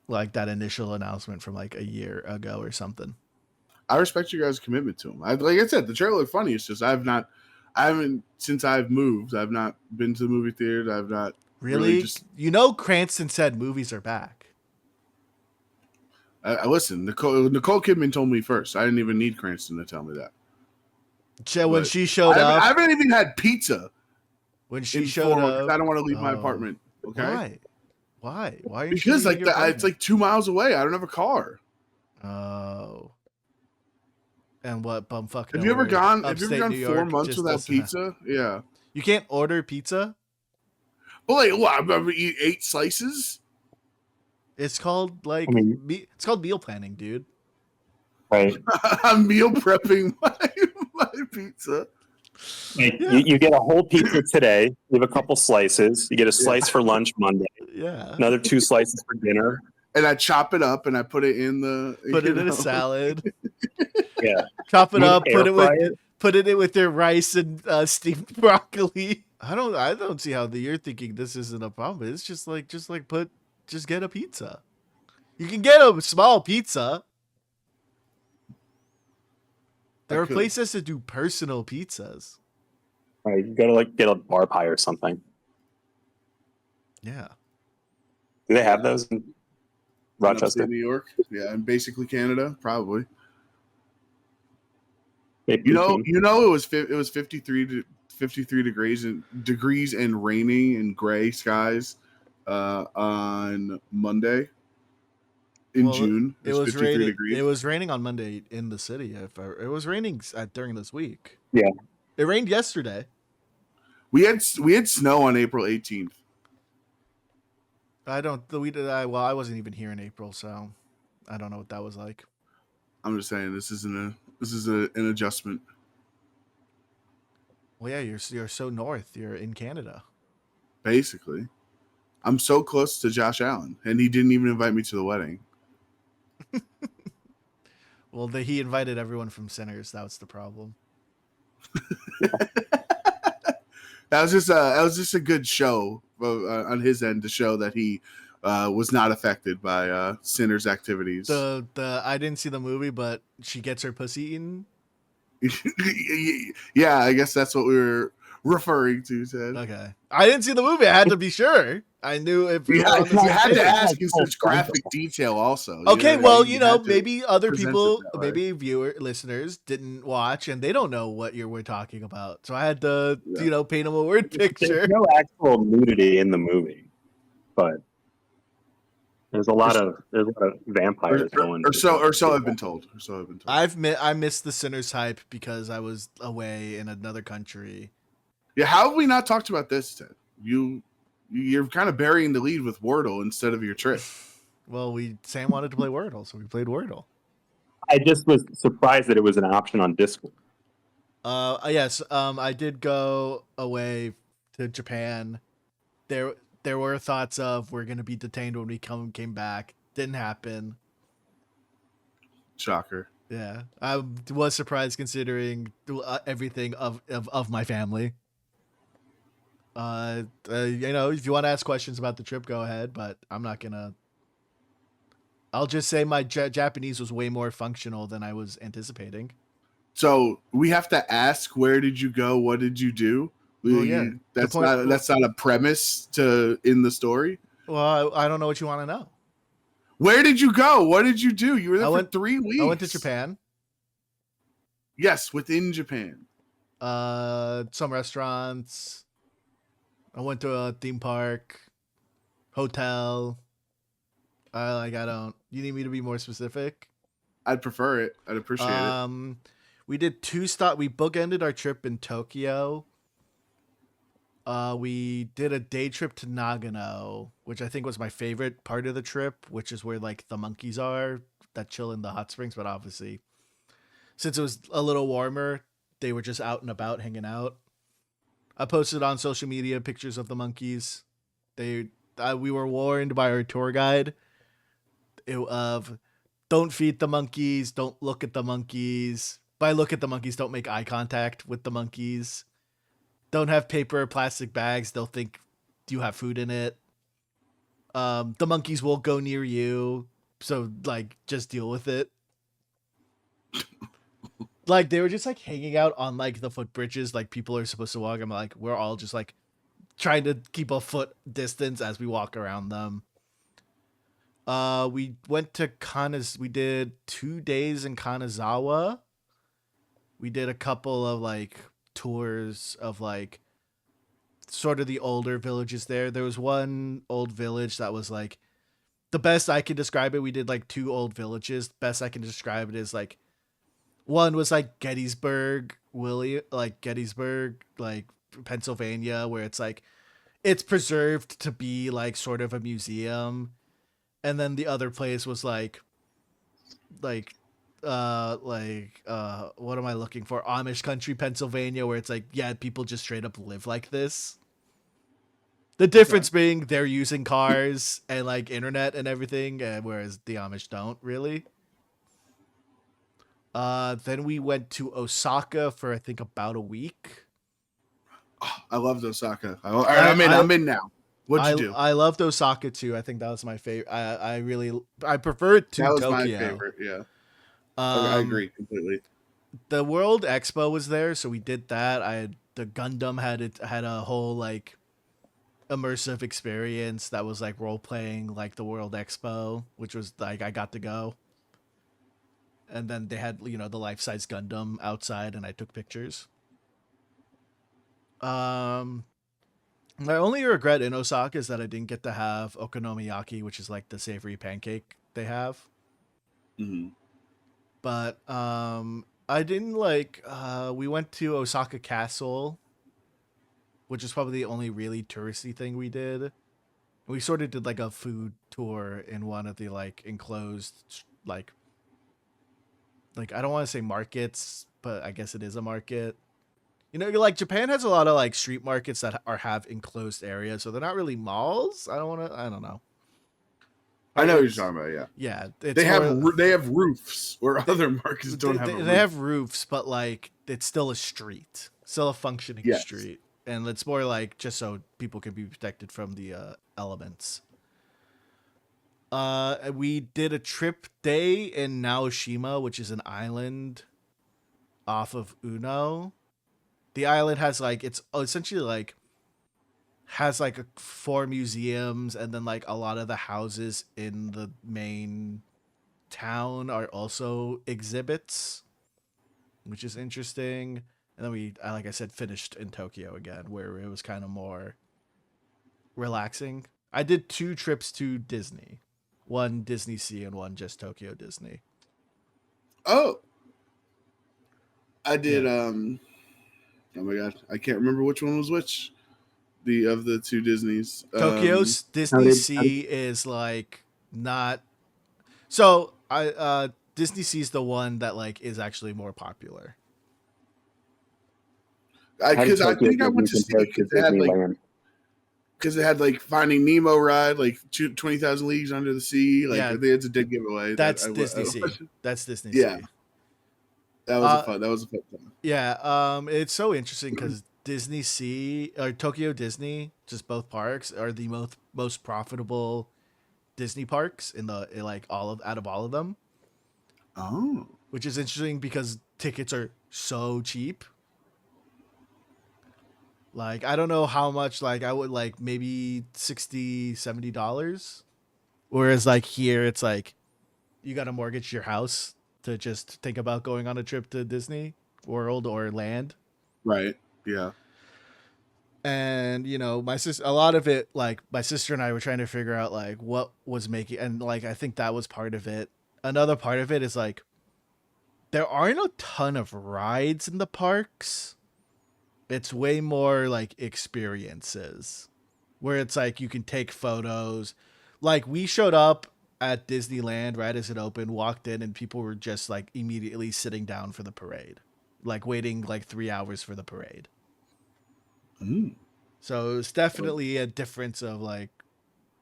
That initial announcement from a year ago or something. I respect you guys' commitment to him. Like I said, the trailer looked funny. It's just I haven't since I've moved. I've not been to the movie theater. I've not really Cranston said movies are back. I listen. Nicole Kidman told me first. I didn't even need Cranston to tell me that. When she showed up, I haven't even had pizza. When she showed up, I don't want to leave my apartment. Okay. Why? Why? Because it's 2 miles away. I don't have a car. Oh. And what bumfuck? Have you ever gone 4 months without pizza? Yeah. You can't order pizza? Well, I'm gonna eat 8 slices. It's called it's called meal planning, dude. Right. I'm meal prepping my pizza. You get a whole pizza today. You have a couple slices. You get a slice for lunch Monday. Yeah. Another 2 slices for dinner. And I chop it up and I put it in in a salad. Yeah. Chop it up. Put it in with your rice and steamed broccoli. I don't see how you're thinking this isn't a problem. It's just get a pizza. You can get a small pizza. There are places to do personal pizzas. Right. You go to get a bar pie or something. Yeah. Do they have those in Rochester, New York? Yeah, and basically Canada, probably. It was 53 degrees and raining and gray skies on Monday in June. It was 53 raining. degrees. It was raining on Monday in the city. It was raining during this week. Yeah, it rained yesterday. We had snow on April 18th. I don't. We did. I wasn't even here in April, so I don't know what that was like. I'm just saying this is an adjustment. Well, yeah, you're so north. You're in Canada. Basically, I'm so close to Josh Allen, and he didn't even invite me to the wedding. Well, he invited everyone from Sinners. That was the problem. That was just a good show on his end to show that he was not affected by Sinner's activities. I didn't see the movie, but she gets her pussy eaten. Yeah, I guess that's what we were referring to, Ted. Okay, I didn't see the movie. I had to be sure. I knew if we you were on the same had to page. ask in such graphic detail, also. Okay, well, maybe other present people, it that way. maybe listeners didn't watch and they don't know what we're talking about. So I had to, paint them a word picture. There's no actual nudity in the movie, but there's a lot of vampires going. Or so I've been told. I missed the Sinners hype because I was away in another country. Yeah, how have we not talked about this, Ted? You're kind of burying the lead with Wordle instead of your trip. Well, Sam wanted to play Wordle, so we played Wordle. I just was surprised that it was an option on Discord. Yes, I did go away to Japan. There were thoughts of we're going to be detained when we came back. Didn't happen. Shocker. Yeah, I was surprised considering everything of my family. If you want to ask questions about the trip, go ahead, but I'm not gonna. I'll just say my Japanese was way more functional than I was anticipating. So we have to ask, where did you go? What did you do? Well, yeah, that's not a premise in the story. Well, I don't know what you want to know. Where did you go? What did you do? You were there for 3 weeks. I went to Japan. Yes, within Japan. Some restaurants. I went to a theme park, hotel. I don't. You need me to be more specific? I'd prefer it. I'd appreciate it. We did 2 stops. We bookended our trip in Tokyo. We did a day trip to Nagano, which I think was my favorite part of the trip, which is where like the monkeys are that chill in the hot springs. But obviously, since it was a little warmer, they were just out and about hanging out. I posted on social media pictures of the monkeys. We were warned by our tour guide of don't feed the monkeys, don't look at the monkeys. By look at the monkeys, don't make eye contact with the monkeys. Don't have paper or plastic bags. They'll think you have food in it. The monkeys will go near you. So, like, just deal with it. Like, they were just, like, hanging out on, like, the footbridges. Like, people are supposed to walk. I'm like, we're all just, like, trying to keep a foot distance as we walk around them. We went to we did 2 days in Kanazawa. We did a couple of, like, tours of like sort of the older villages there. There was one old village that was like the best I can describe it. We did like 2 old villages. Best I can describe it is like one was like Gettysburg, Pennsylvania, where it's like it's preserved to be like sort of a museum. And then the other place was what am I looking for? Amish country, Pennsylvania, where it's like, yeah, people just straight up live like this. The difference being they're using cars and like internet and everything, whereas the Amish don't really. Then we went to Osaka for I think about a week. Oh, I loved Osaka. I'm in now. What'd you do? I loved Osaka too. I think that was my favorite. I prefer it to Tokyo. That was my favorite. Yeah. I agree completely. The World Expo was there, so we did that. The Gundam had a whole like immersive experience that was like role playing like the World Expo, which was like I got to go. And then they had the life size Gundam outside, and I took pictures. My only regret in Osaka is that I didn't get to have okonomiyaki, which is like the savory pancake they have. Mm-hmm. But I didn't we went to Osaka Castle. which is probably the only really touristy thing we did. We sort of did like a food tour in one of the like enclosed like I don't want to say markets, but I guess it is a market. You know, like Japan has a lot of like street markets that have enclosed areas, so they're not really malls. I don't know. I know what you're It's talking about. Yeah, yeah, it's more they have roofs where other markets don't have a roof. they have roofs, but like it's still a street, still a functioning Yes. street, and it's more like just so people can be protected from the elements. We did a trip day in Naoshima, which is an island off of Uno. The island has like it's essentially like has like four museums, and then like a lot of the houses in the main town are also exhibits, which is interesting. And then we, like I said, finished in Tokyo again, where it was kind of more relaxing. I did 2 trips to Disney, one Disney Sea and one just Tokyo Disney. Oh, I did. Yeah. Oh my god, I can't remember which one was which. The of the two Disneys. Tokyo's Disney Sea is like not so I Disney Sea is the one that like is actually more popular. Because I think I went to see it because it had like Finding Nemo ride, like 20,000 Leagues Under the Sea. Like, Yeah, I think it's a dead giveaway. That's Disney Sea. That's Disney Yeah. Sea. That was fun. That was a fun time. Yeah, it's so interesting because Disney Sea or Tokyo Disney, just both parks, are the most profitable Disney parks in like out of all of them. Oh, which is interesting because tickets are so cheap. Like I don't know how much. Like I would like maybe $60-$70, whereas like here it's like you got to mortgage your house to just think about going on a trip to Disney World or Land. right. Yeah. And you know, a lot of it, like my sister and I were trying to figure out like what was making, and like I think that was part of it. Another part of it is like there aren't a ton of rides in the parks. It's way more like experiences where it's like you can take photos. Like we showed up at Disneyland right as it opened, walked in, and people were just like immediately sitting down for the parade, like waiting like 3 hours for the parade. Mm. So it's definitely a difference of like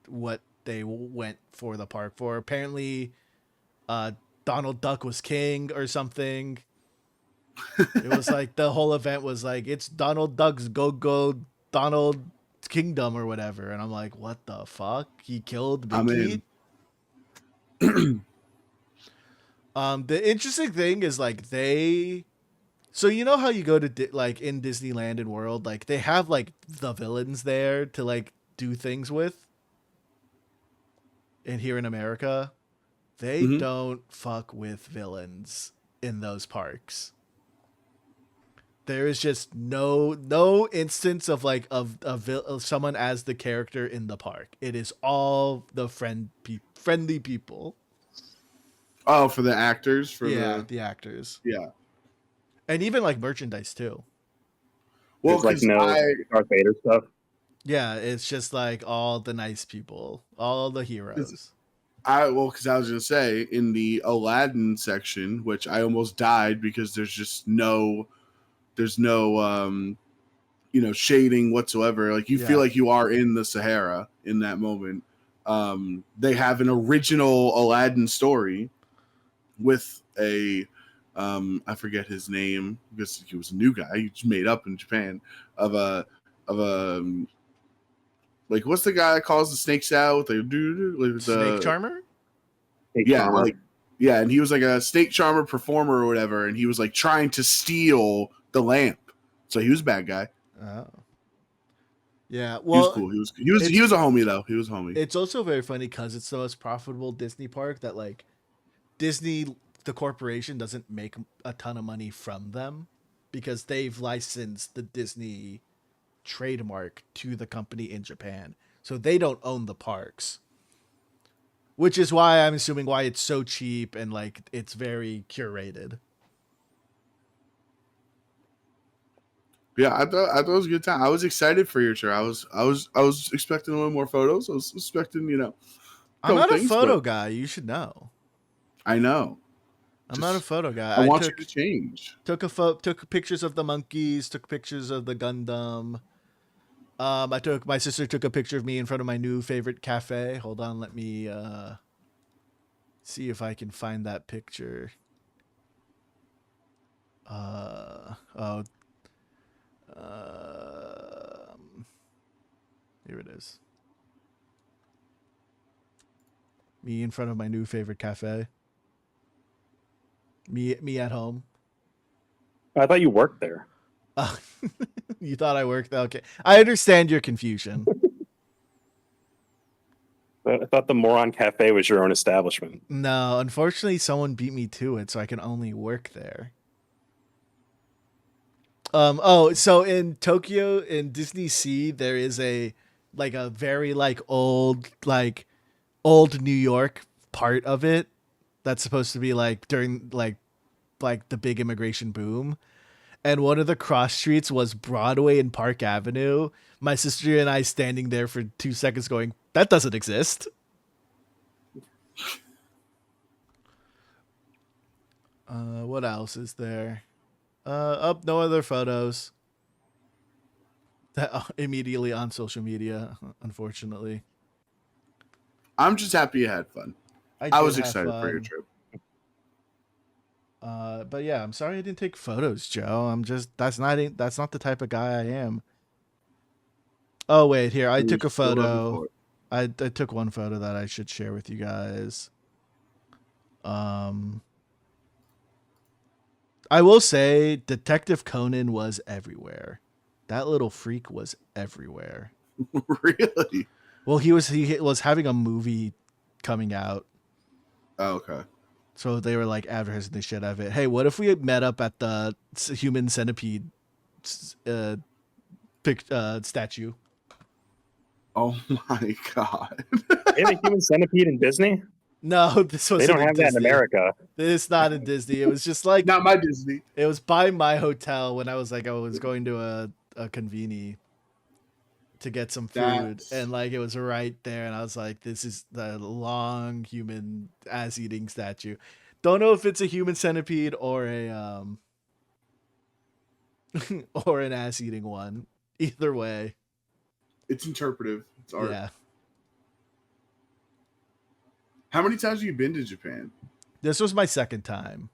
what they went for the park for. Apparently, Donald Duck was king or something. It was like the whole event was like it's Donald Duck's go Donald Kingdom or whatever, and I'm like, what the fuck? He killed Mickey. The interesting thing is like so you know how you go to like in Disneyland and World, like they have like the villains there to like do things with. And here in America, they don't fuck with villains in those parks. There is just no instance of like of someone as the character in the park. It is all the friendly people. Oh, for the actors, the actors. Yeah. And even like merchandise too. Well, like no Darth Vader stuff. Yeah, it's just like all the nice people, all the heroes. Because I was gonna say in the Aladdin section, which I almost died because there's no shading whatsoever. Like you feel like you are in the Sahara in that moment. They have an original Aladdin story with a I forget his name because he was a new guy. He just made up in Japan of a like what's the guy that calls the snakes out? Snake charmer? And he was like a snake charmer performer or whatever, and he was like trying to steal the lamp. So he was a bad guy. Oh. Yeah, well, he was cool. He was a homie though. He was a homie. It's also very funny because it's the most profitable Disney park that like Disney, the corporation, doesn't make a ton of money from them because they've licensed the Disney trademark to the company in Japan. So they don't own the parks. Which is why I'm assuming why it's so cheap and like it's very curated. Yeah, I thought it was a good time. I was excited for your trip. I was expecting a little more photos. I was expecting, a I'm couple not a things, but photo guy. You should know. I know. I'm not a Just photo I guy. I want you to change. took pictures of the monkeys, took pictures of the Gundam. My sister took a picture of me in front of my new favorite cafe. Hold on, let me see if I can find that picture. Oh, here it is. Me in front of my new favorite cafe. Me at home. I thought you worked there. Uh, you thought I worked? Okay, I understand your confusion. I thought the Moron Cafe was your own establishment. No, unfortunately, someone beat me to it, so I can only work there. Oh, so in Tokyo, in Disney Sea, there is a very old New York part of it that's supposed to be like during like the big immigration boom. And one of the cross streets was Broadway and Park Avenue. My sister and I standing there for 2 seconds going, that doesn't exist. What else is there? No other photos. That immediately on social media, unfortunately. I'm just happy you had fun. I I did was have excited for your fun. trip. But yeah, I'm sorry I didn't take photos, Joe. That's not the type of guy I am. Oh wait, here I You're took a still looking photo. for it. I took one photo that I should share with you guys. Um, I will say Detective Conan was everywhere. That little freak was everywhere. Really? Well, he was having a movie coming out, Oh, okay. so they were like advertising the shit out of it. Hey, what if we met up at the Human Centipede uh, statue? Oh my god. They have a human centipede in Disney? No, this They wasn't don't in have that in Disney. America. This not in Disney. It was just like Not my Disney. it was by my hotel when I was going to a conveni to get some food, That's and like it was right there, and I was like, this is the long human ass eating statue. Don't know if it's a human centipede or a or an ass eating one. Either way, it's interpretive. It's art. yeah. How many times have you been to Japan? This was my second time.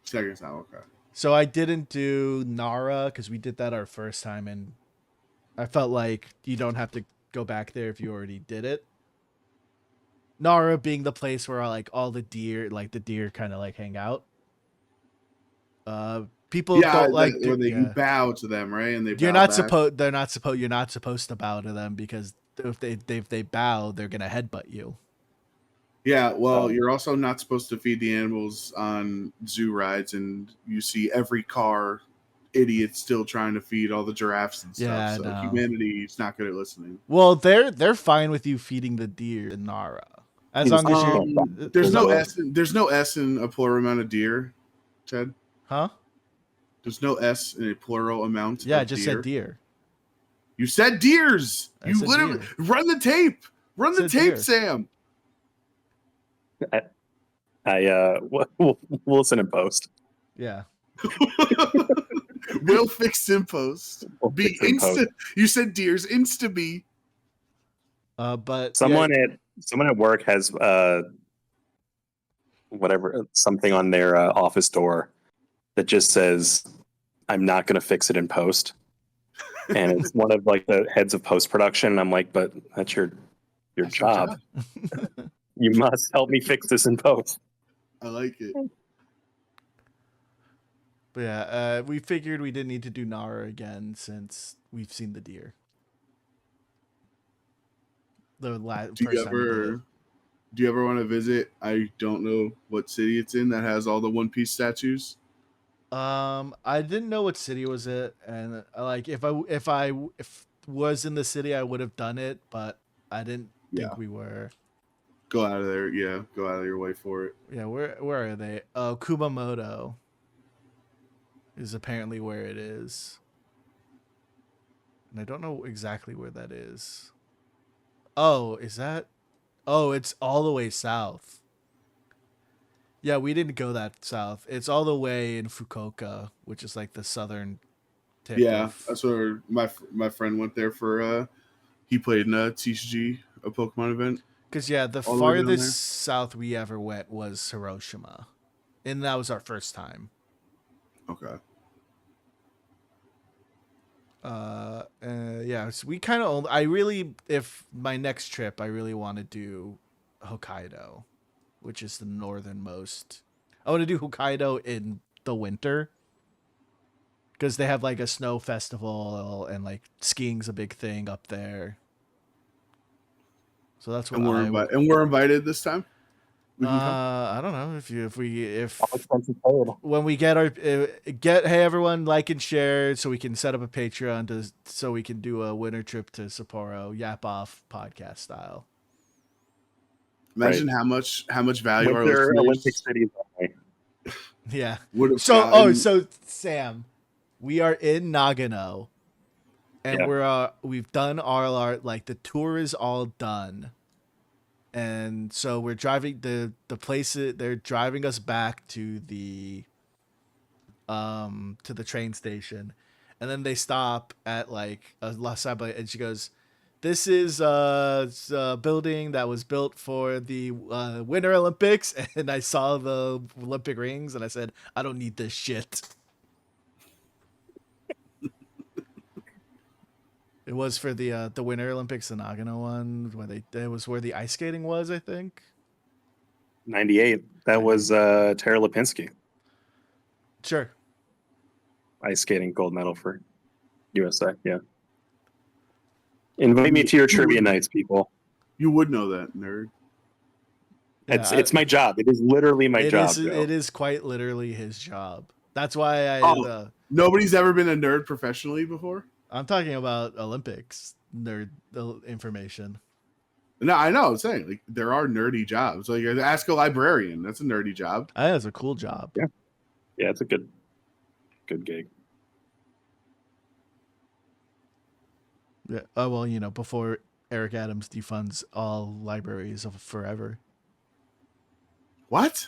Second time, okay. So I didn't do Nara because we did that our first time, and I felt like you don't have to go back there if you already did it. Nara being the place where like all the deer kind of like hang out. People Yeah, don't like where you yeah. bow to them, right? And they You're bow not back. supposed. They're not supposed. You're not supposed to bow to them because if they bow, they're gonna headbutt you. Yeah, well, Oh. you're also not supposed to feed the animals on zoo rides, and you see every car idiot still trying to feed all the giraffes and stuff. Yeah, So no. humanity is not good at listening. Well, they're fine with you feeding the deer in Nara as long as you're. There's as no long- S. There's no S in a plural amount of deer, Ted. Huh? There's no S in a plural amount Yeah, I of just deer. said deer. You said deers. I You said literally deer. run the tape. Run the Said tape, deer. Sam. We'll listen in post. Yeah. We'll fix in post. We'll Be fix it in post. insta. You said deers. Insta be. But Someone yeah, at work has something on their office door that just says, "I'm not going to fix it in post," and it's one of like the heads of post production. I'm like, but that's your job. You must help me fix this in post. I like it. But yeah, we figured we didn't need to do Nara again since we've seen the deer. The Do you first time we did it. ever? Do you ever want to visit? I don't know what city it's in that has all the One Piece statues. I didn't know what city was it, and like if was in the city, I would have done it, but I didn't think we were. Go out of there, yeah. Go out of your way for it. Yeah, where are they? Oh, Kumamoto is apparently where it is. And I don't know exactly where that is. Oh, is that? Oh, it's all the way south. Yeah, we didn't go that south. It's all the way in Fukuoka, which is like the southern tip Yeah, of. that's where my friend went there for. He played in a TCG, a Pokemon event. Because yeah, the All the way down there. farthest south we ever went was Hiroshima, and that was our first time. Okay. Yeah, so we kind of. I really, if my next trip, I really want to do Hokkaido, which is the northernmost. I want to do Hokkaido in the winter because they have like a snow festival and like skiing's a big thing up there. So that's what we're invited this time. I don't know if All expenses paid. when we get our hey everyone, like and share so we can set up a Patreon so we can do a winter trip to Sapporo, yap off podcast style. Imagine how much value our Winter listeners Olympic City. Yeah. would have So gotten. so Sam, we are in Nagano, and Yeah. we've done our like the tour is all done. And so we're driving the places. They're driving us back to the train station, and then they stop at like a La Saba, and she goes, "This is a building that was built for the Winter Olympics." And I saw the Olympic rings, and I said, "I don't need this shit." It was for the Winter Olympics, the Nagano one, where it was where the ice skating was, I think. 98. That was Tara Lipinski. Sure. Ice skating gold medal for USA. Yeah. Invite me to your trivia nights, people. You would know that, nerd. It's my job. It is literally my job. It is quite literally his job. That's why nobody's ever been a nerd professionally before. I'm talking about Olympics nerd information. No, I know. I'm saying like there are nerdy jobs. Like ask a librarian. That's a nerdy job. That's a cool job. Yeah, it's a good gig. Yeah. Oh well, before Eric Adams defunds all libraries of forever. What?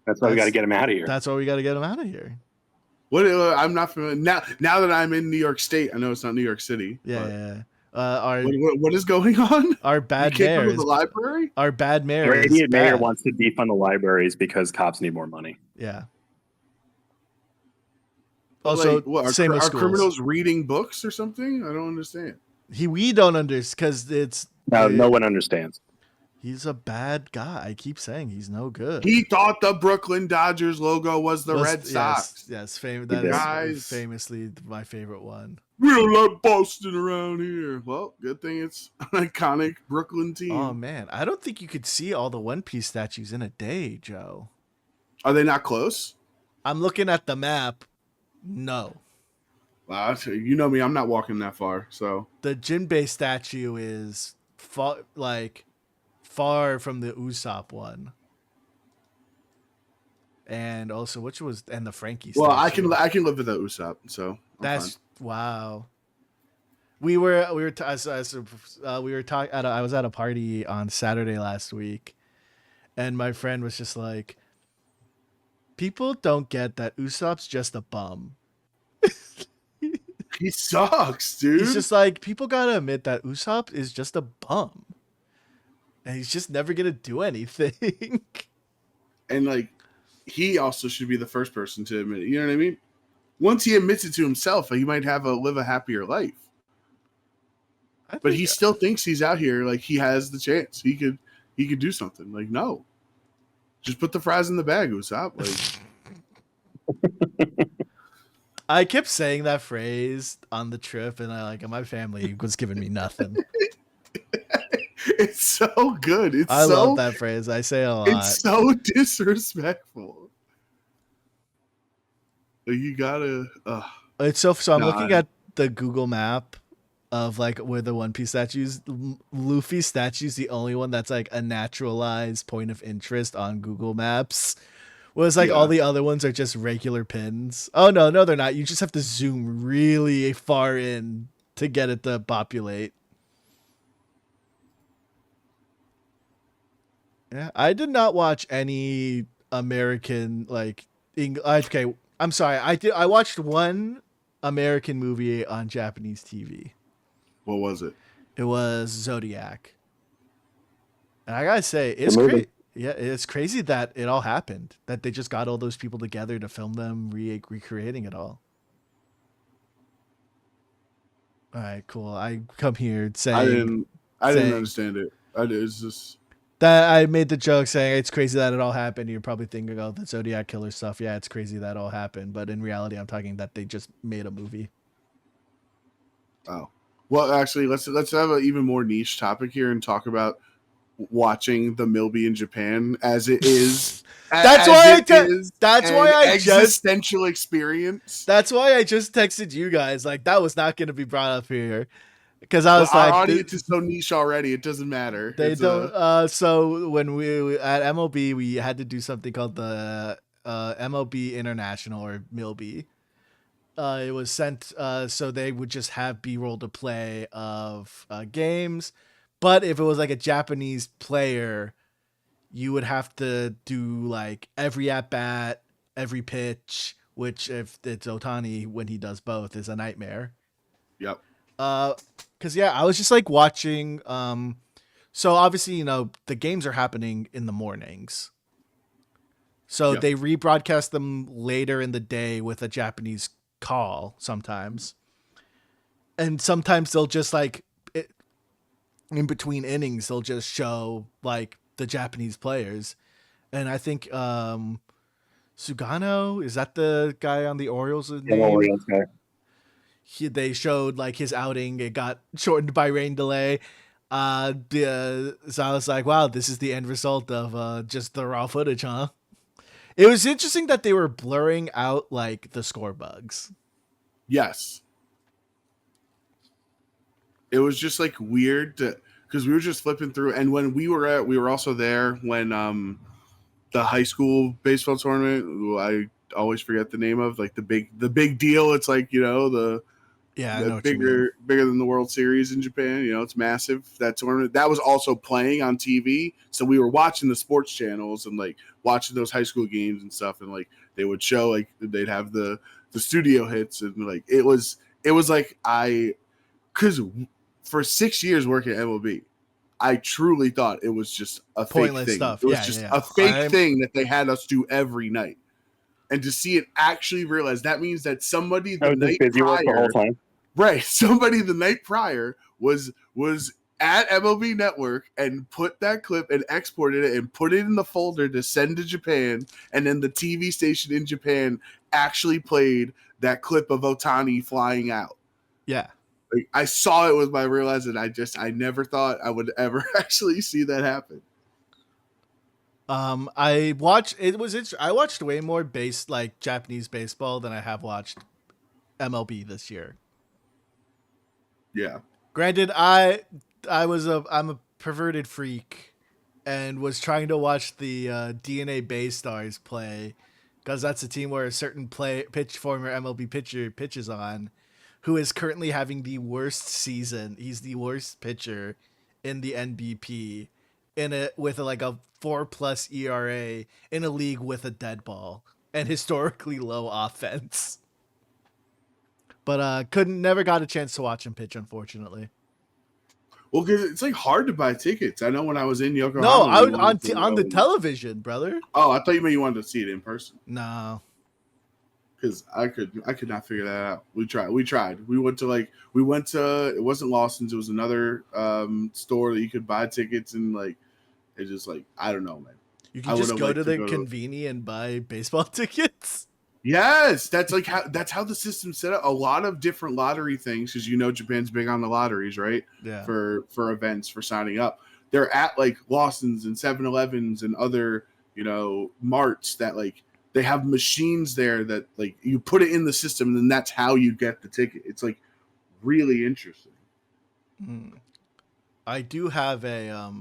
That's why we got to get him out of here. That's why we got to get him out of here. What? I'm not familiar. Now that I'm in New York State, I know it's not New York City. Yeah. What is going on? Our bad mayor is the library. Our bad mayor. Our idiot mayor wants to defund the libraries because cops need more money. Yeah. Also, are criminals reading books or something? I don't understand. We don't understand because it's no one understands. He's a bad guy. I keep saying he's no good. He thought the Brooklyn Dodgers logo was the Red Sox. Yes, that is famously my favorite one. We don't like Boston around here. Well, good thing it's an iconic Brooklyn team. Oh, man. I don't think you could see all the One Piece statues in a day, Joe. Are they not close? I'm looking at the map. No. Wow, you know me. I'm not walking that far. So the Jinbei statue is far from the Usopp one. And also, the Frankie statue. Well, I can live with the Usopp, so that's fine. Wow. I was at a party on Saturday last week, and my friend was just like, people don't get that Usopp's just a bum. He sucks, dude. He's just like, people gotta admit that Usopp is just a bum. And he's just never gonna do anything. And like, he also should be the first person to admit it. You know what I mean? Once he admits it to himself, he might live a happier life. But he still thinks he's out here, like he has the chance. He could do something. Like, no, just put the fries in the bag, Usopp. Like, I kept saying that phrase on the trip, and my family was giving me nothing. It's so good. I love that phrase. I say it a lot. It's so disrespectful. You gotta. It's so. I'm looking at the Google map of like where the One Piece statues. Luffy's statue's the only one that's like a naturalized point of interest on Google Maps. Whereas all the other ones are just regular pins. Oh no, they're not. You just have to zoom really far in to get it to populate. Yeah, I did not watch any American okay, I'm sorry. I watched one American movie on Japanese TV. What was it? It was Zodiac. And I gotta say, it's crazy. Yeah, it's crazy that it all happened. That they just got all those people together to film them recreating it all. All right, cool. I come here saying I didn't understand it. It's just that I made the joke saying it's crazy that it all happened. You're probably thinking, oh, the Zodiac killer stuff. Yeah, it's crazy that all happened. But in reality, I'm talking that they just made a movie. oh. Well, actually, let's have an even more niche topic here and talk about watching the Milby in Japan as it is. That's why I existential experience. That's why I just texted you guys. Like that was not going to be brought up here because I was our audience is so niche already. It doesn't matter. They don't. So when we at MLB, we had to do something called the MLB International or Milby. It was sent so they would just have B-roll to play of games, but if it was like a Japanese player, you would have to do like every at bat, every pitch, which if it's Otani when he does both is a nightmare. Yep. Cause yeah, I was just like watching. So obviously, you know, the games are happening in the mornings. So they rebroadcast them later in the day with a Japanese call sometimes. And sometimes they'll just like in between innings, they'll just show like the Japanese players. And I think Sugano, is that the guy on the Orioles? Orioles guy. They showed like his outing. It got shortened by rain delay. So I was like, wow, this is the end result of just the raw footage, huh? It was interesting that they were blurring out like the score bugs. Yes. It was just like weird because we were just flipping through, and when we were also there when the high school baseball tournament, who I always forget the name of, like the big deal. It's like, you know, the bigger than the World Series in Japan. You know, it's massive, that tournament. That was also playing on TV. So we were watching the sports channels and like watching those high school games and stuff. And like they would show, like they'd have the studio hits, and like it was like because for 6 years working at MLB, I truly thought it was just a pointless fake thing. Stuff. It was a fake thing that they had us do every night. And to see it actually realize that means that somebody the night prior, the whole time. Right, somebody the night prior was at MLB Network and put that clip and exported it and put it in the folder to send to Japan, and then the TV station in Japan actually played that clip of Otani flying out. Yeah. Like, I saw it with my real eyes, and I never thought I would ever actually see that happen. I watched way more Japanese baseball than I have watched MLB this year. Yeah. Granted, I'm a perverted freak and was trying to watch the DNA Bay Stars play because that's a team where a certain former MLB pitcher pitches on, who is currently having the worst season. He's the worst pitcher in the NBP with a 4+ ERA in a league with a dead ball and historically low offense. But never got a chance to watch him pitch, unfortunately. Well, because it's like hard to buy tickets. I know when I was in Yokohama. No, I was on the television, brother. Oh, I thought you meant you wanted to see it in person. No, because I could not figure that out. We tried. We went to it wasn't Lawson's. It was another store that you could buy tickets, and like it's just like, I don't know, man. You can just go to the convenience and buy baseball tickets. Yes, that's how the system's set up. A lot of different lottery things, because you know Japan's big on the lotteries, right? Yeah. For events, for signing up, they're at like Lawson's and 7-Elevens and other, you know, marts that like they have machines there that like you put it in the system and then that's how you get the ticket. It's like really interesting. I do have a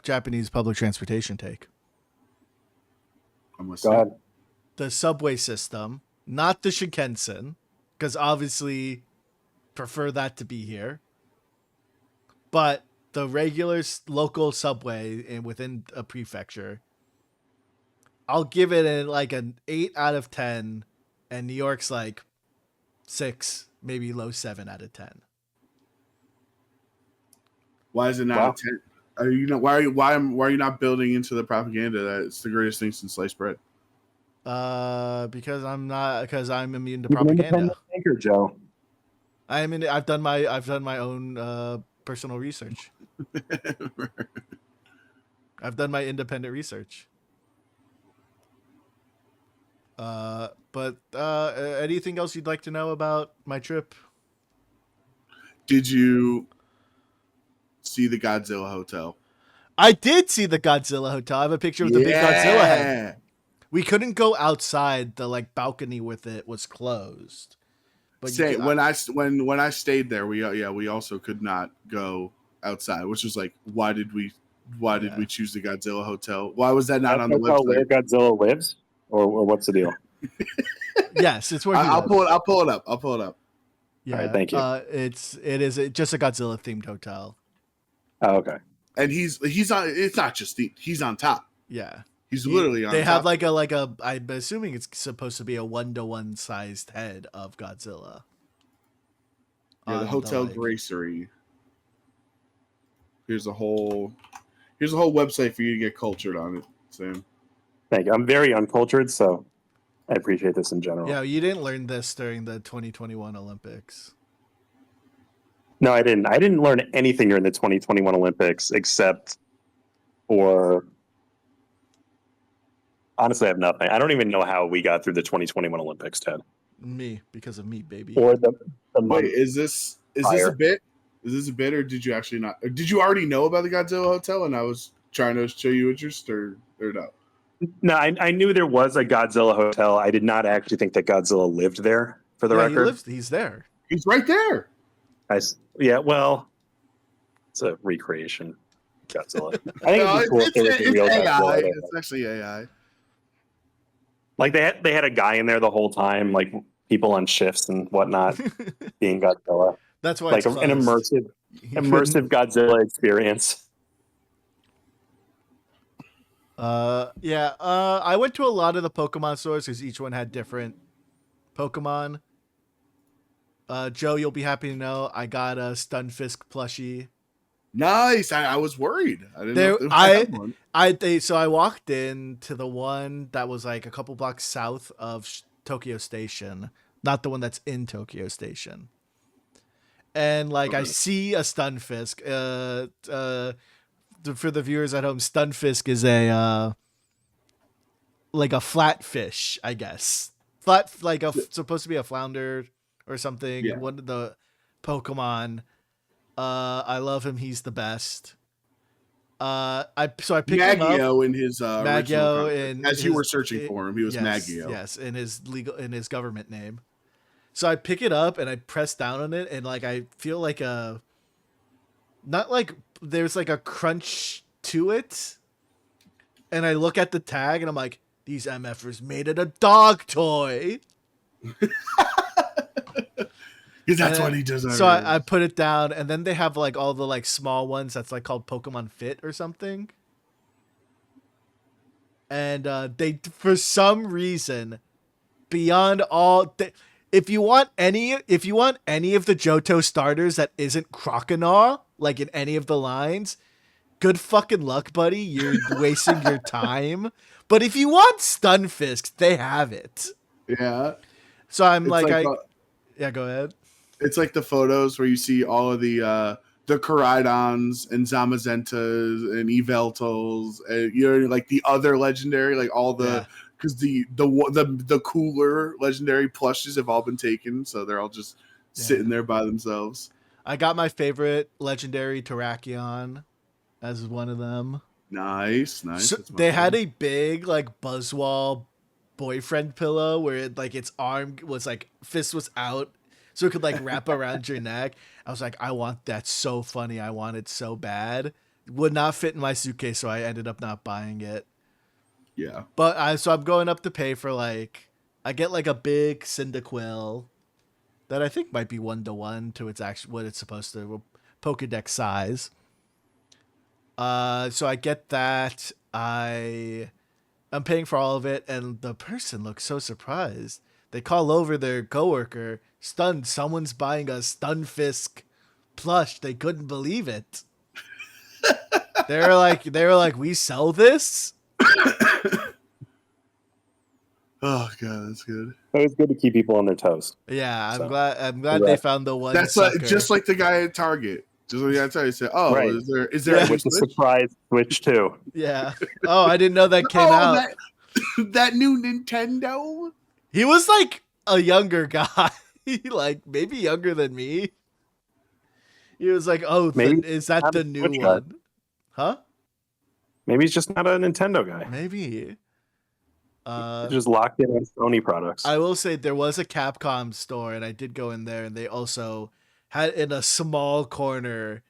Japanese public transportation take. Go ahead. The subway system, not the Shinkansen, because obviously prefer that to be here. But the regular local subway within a prefecture, I'll give it an 8 out of 10, and New York's like 6, maybe low 7 out of 10. Why is it not a 10? Are you not why are you not building into the propaganda that it's the greatest thing since sliced bread? Because I'm immune to You're an propaganda. independent thinker, Joe. I've done my own personal research. I've done my independent research. But anything else you'd like to know about my trip? Did you see the Godzilla Hotel? I did see the Godzilla Hotel. I have a picture of the big Godzilla head. We couldn't go outside. The balcony with it was closed. But when I stayed there, we also could not go outside, which was like, why did we choose the Godzilla Hotel? Why was that not on the website? Where Godzilla lives, or what's the deal? Yes, it's where I'll pull it up. Yeah, all right, thank you. It is just a Godzilla themed hotel. Oh, okay. And he's on. It's not just he's on top. Yeah, he's literally on. They top. have I'm assuming it's supposed to be a 1-to-1 sized head of Godzilla. Yeah, the Hotel Gracery. Here's a whole website for you to get cultured on it, Sam. Thank you. I'm very uncultured, so I appreciate this in general. Yeah, you didn't learn this during the 2021 Olympics. No, I didn't. I didn't learn anything during the 2021 Olympics except for. Honestly, I have nothing. I don't even know how we got through the 2021 Olympics, Ted. Because of me, baby. Or the wait, is this a bit? Is this a bit, or did you actually not? Or did you already know about the Godzilla Hotel, and I was trying to show you interest, or no? No, I knew there was a Godzilla Hotel. I did not actually think that Godzilla lived there. For the record, he's there. He's right there. Well, it's a recreation. Godzilla. I think it'd be cool if there was a real AI. Godzilla. It's actually AI. Like they had a guy in there the whole time, like people on shifts and whatnot, being Godzilla. That's why like it's an immersive Godzilla experience. I went to a lot of the Pokemon stores because each one had different Pokemon. Joe, you'll be happy to know I got a Stunfisk plushie. Nice. I was worried. I didn't know if there was one. So I walked in to the one that was like a couple blocks south of Tokyo Station, not the one that's in Tokyo Station. And I see a Stunfisk. For the viewers at home, Stunfisk is a flat fish, I guess. Supposed to be a flounder or something. Yeah. One of the Pokemon. I love him. He's the best. I picked him up. Maggio in his Maggio you were searching for him, he was Maggio. Yes, in his government name. So I pick it up and I press down on it, and I feel there's a crunch to it, and I look at the tag and I'm like, these MFers made it a dog toy. Because that's what he deserves. So I put it down, and then they have all the small ones that's called Pokemon Fit or something. And they, for some reason, beyond all, if you want any of the Johto starters that isn't Croconaw, in any of the lines, good fucking luck, buddy. You're wasting your time. But if you want Stunfisk, they have it. Yeah. So I'm yeah, go ahead. It's like the photos where you see all of the Koraidons and Zamazentas and Eveltals, and the other legendary, all the because the cooler legendary plushes have all been taken, so they're all just sitting there by themselves. I got my favorite legendary Terrakion as one of them. Nice. So they had a big Buzzwall boyfriend pillow where its arm was fist was out. So it could wrap around your neck. I was like, I want that so funny. I want it so bad. It would not fit in my suitcase, so I ended up not buying it. Yeah. But so I'm going up to pay for I get a big Cyndaquil. that I think might be 1-to-1 to its actual what it's supposed to Pokedex size. So I get that. I'm paying for all of it, and the person looks so surprised. They call over their coworker, stunned. Someone's buying a Stunfisk plush. They couldn't believe it. They were like, we sell this? Oh god, that's good. It was good to keep people on their toes. Yeah, I'm So, glad they found the one. That's sucker. just like the guy at Target. Just like I tell you, said, "Oh, right. is there a with the surprise Switch too?" Yeah. Oh, I didn't know that came out. That new Nintendo. He was like a younger guy, like maybe younger than me. He was like, "Oh, Maybe is that the new Switch one?" guy. Huh? Maybe he's just not a Nintendo guy. Maybe. He's just locked in on Sony products. I will say there was a Capcom store, and I did go in there, and they also had in a small corner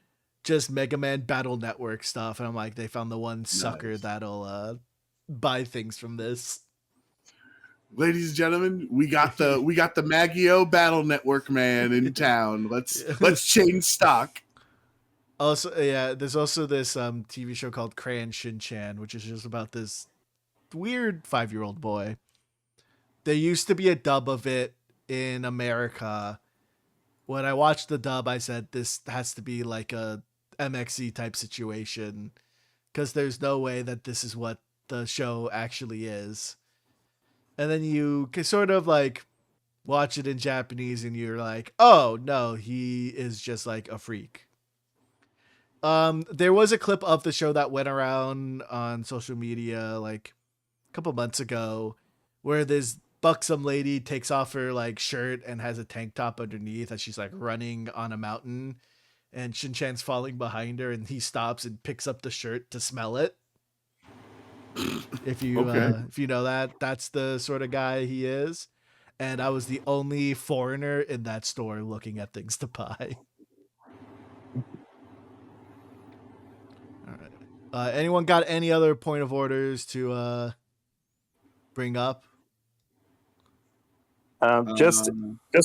just Mega Man Battle Network stuff, and I'm like, they found the one sucker that'll buy things from this. Ladies and gentlemen, we got the Maggio Battle Network man in town. Let's change stock. Also, yeah, there's also this TV show called Crayon Shin-chan, which is just about this weird 5-year-old boy. There used to be a dub of it in America. When I watched the dub, I said this has to be like a MXC type situation, because there's no way that this is what the show actually is. And then you can sort of like watch it in Japanese, and you're like, oh no, he is just like a freak. There was a clip of the show that went around on social media like a couple months ago, where this buxom lady takes off her like shirt and has a tank top underneath as she's like running on a mountain, and Shin-chan's falling behind her, and he stops and picks up the shirt to smell it. If you know that, that's the sort of guy he is. And I was the only foreigner in that store looking at things to buy. All right. Anyone got any other point of orders to bring up? Just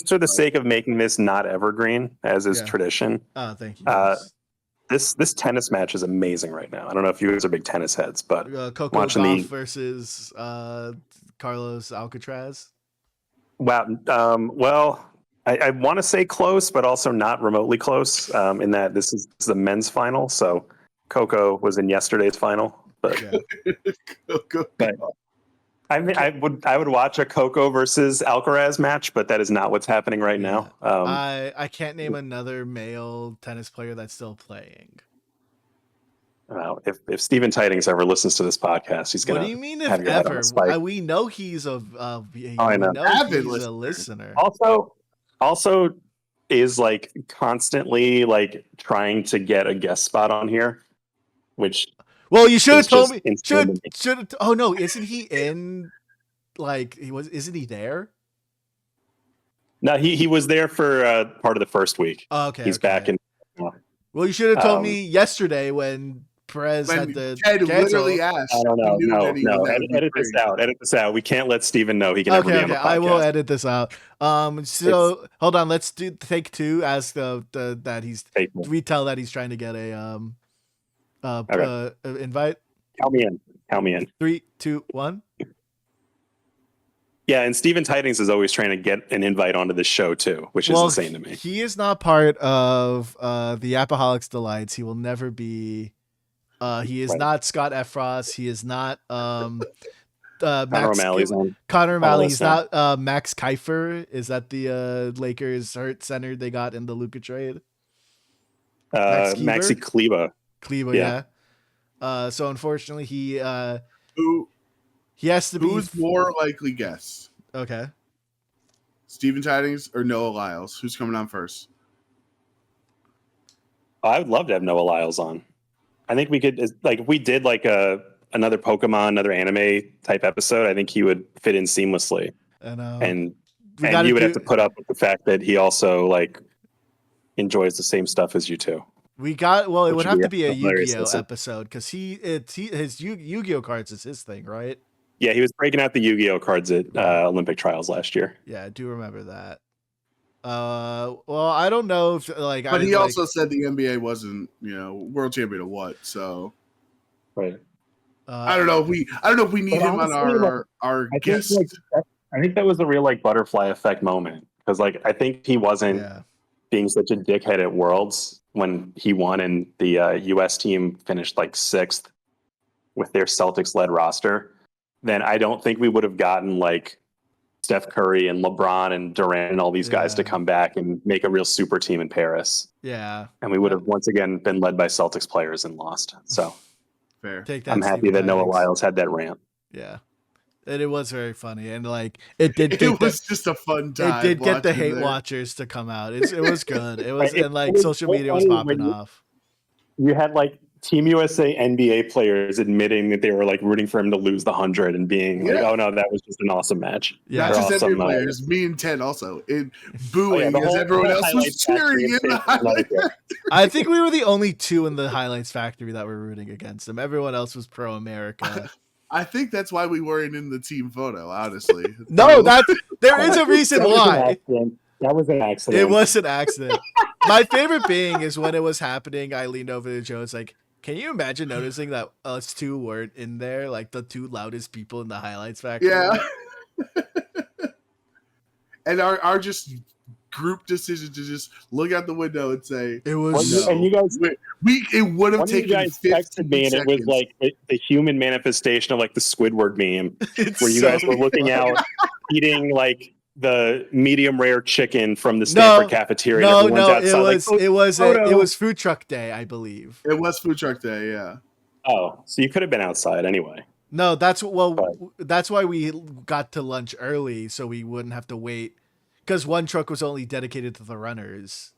for the sake of making this not evergreen, as is tradition. Oh, thank you. This tennis match is amazing right now. I don't know if you guys are big tennis heads, but Coco watching Gauff versus Carlos Alcaraz. Wow. Well, I want to say close, but also not remotely close. In that this is the men's final, so Coco was in yesterday's final. But, but I mean, I would watch a Coco versus Alcaraz match, but that is not what's happening right now. I can't name another male tennis player that's still playing. If Stephen Tydings ever listens to this podcast, he's gonna. What do you mean if ever? We know he's a listener. Also is like constantly like trying to get a guest spot on here, which. Well, you should have told me. Should. Oh no, isn't he in? Like isn't he there? No, he was there for part of the first week. Oh, okay, he's back in. Well, you should have told me yesterday when Perez had the Ted literally asked. I don't know. No. Edit this out. Edit this out. We can't let Steven know he can never be on the podcast. I will edit this out. So hold on. Let's do take two. Ask that he's. We tell that he's trying to get a invite. Count me in. 3, 2, 1. Yeah, and Stephen Tydings is always trying to get an invite onto the show too, which is insane to me. He is not part of the Appaholics Delights. He will never be. He is not Scott Efros. He is not Connor O'Malley's on. Connor O'Malley. He's not Max Kiefer. Is that the Lakers hurt center they got in the Luka trade? Maxi Kleba. Yeah. So unfortunately, he has to be. Who's more likely guess? Okay. Stephen Tydings or Noah Lyles? Who's coming on first? I would love to have Noah Lyles on. I think we could, like, if we did like another Pokemon, another anime type episode, I think he would fit in seamlessly. And you would have to put up with the fact that he also like enjoys the same stuff as you too. It would have to be a Yu-Gi-Oh episode because his Yu-Gi-Oh cards is his thing, right? Yeah, he was breaking out the Yu-Gi-Oh cards at Olympic trials last year. Yeah, I do remember that. Well, I don't know if like, But he also said the NBA wasn't, world champion of what. So Right. I don't know if we need him honestly, on our guest. I think that was the real like butterfly effect moment, because like I think he wasn't being such a dickhead at Worlds when he won and the U.S. team finished like 6th with their Celtics-led roster. Then I don't think we would have gotten like Steph Curry and LeBron and Durant and all these guys to come back and make a real super team in Paris. Yeah. And we would have once again been led by Celtics players and lost. So fair. I'm happy that Noah Lyles had that rant. Yeah. And it was very funny. And like it did it was just a fun time. It did get the hate watchers to come out. It was good. It was and like social media was popping off. You had like Team USA NBA players admitting that they were like rooting for him to lose the 100 and being like, "Oh no, that was just an awesome match." Yeah, not just awesome, NBA players, me and Ted also booing as everyone else was cheering in the highlight factory. I think we were the only 2 in the highlights factory that were rooting against him. Everyone else was pro America. I think that's why we weren't in the team photo. Honestly, no, there is a reason why. That was an accident. It was an accident. My favorite being is when it was happening. I leaned over to Joe. It's like, can you imagine noticing that us 2 weren't in there, like the 2 loudest people in the highlights factory? Yeah. And our just group decision to just look out the window and say it was. And you guys, it would have taken. You guys texted me, and it was like the human manifestation of like the Squidward meme, where you guys were looking out, eating like the medium rare chicken from the Stanford cafeteria. It was food truck day, I believe. It was food truck day, yeah. Oh, so you could have been outside anyway. No, that's why we got to lunch early, so we wouldn't have to wait, because one truck was only dedicated to the runners.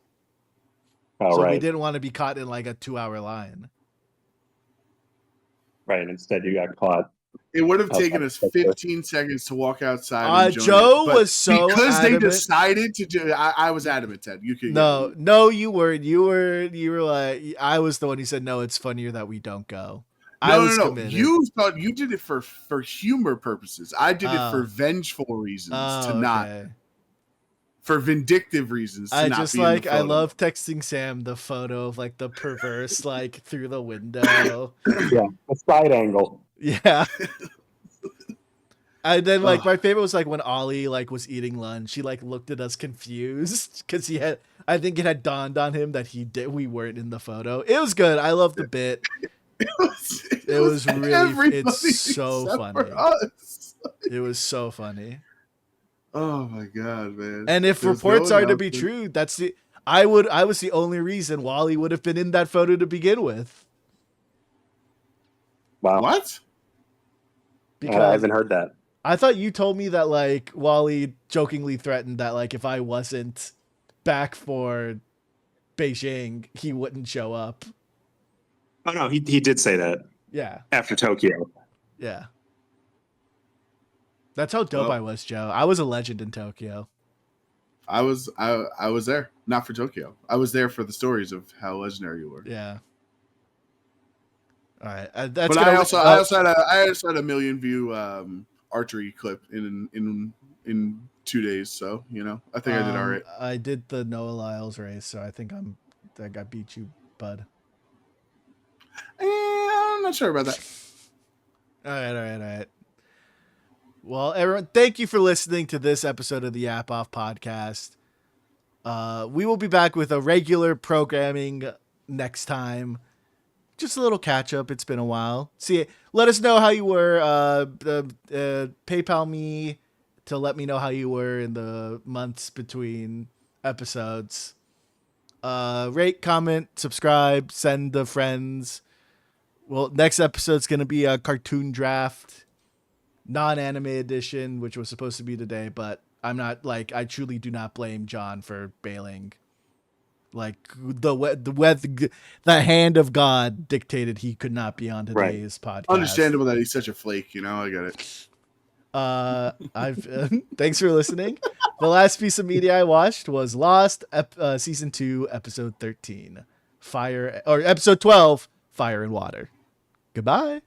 Oh, so right. we didn't want to be caught in like a 2-hour line. Right. Instead, you got caught. It would have taken us 15 seconds to walk outside. And Joe was so because adamant. they decided to do. I was adamant, Ted. You could. No, you weren't. You were like, I was the one who said no. It's funnier that we don't go. No. You thought you did it for humor purposes. I did it for vengeful reasons not. For vindictive reasons. I just like I love texting Sam the photo of like the perverse like through the window. Yeah, a side angle. Yeah. And then like my favorite was like when Ollie like was eating lunch, he like looked at us confused because I think it had dawned on him that we weren't in the photo. It was good. I love the bit. It was really it's so funny. It was so funny. Oh my god, man! And if reports are to be true, I was the only reason Wally would have been in that photo to begin with. Wow! What? Because I haven't heard that. I thought you told me that like Wally jokingly threatened that like if I wasn't back for Beijing, he wouldn't show up. Oh no, he did say that. Yeah. After Tokyo. Yeah. That's how dope I was, Joe. I was a legend in Tokyo. I was there, not for Tokyo. I was there for the stories of how legendary you were. Yeah. All right. But I also had a million view archery clip in 2 days. So I think I did all right. I did the Noah Lyles race, so I think I beat you, bud. I'm not sure about that. All right. Well, everyone, thank you for listening to this episode of the App Off podcast. We will be back with a regular programming next time. Just a little catch up. It's been a while. Let us know how you were. PayPal me to let me know how you were in the months between episodes. Rate, comment, subscribe, send the friends. Well, next episode's going to be a cartoon draft. Non-anime edition, which was supposed to be today, but I'm not I truly do not blame Jon for bailing. Like the hand of God dictated he could not be on today's podcast. Understandable that he's such a flake, I get it. Thanks for listening. The last piece of media I watched was Lost, season 2, episode 13, episode 12, Fire and Water. Goodbye.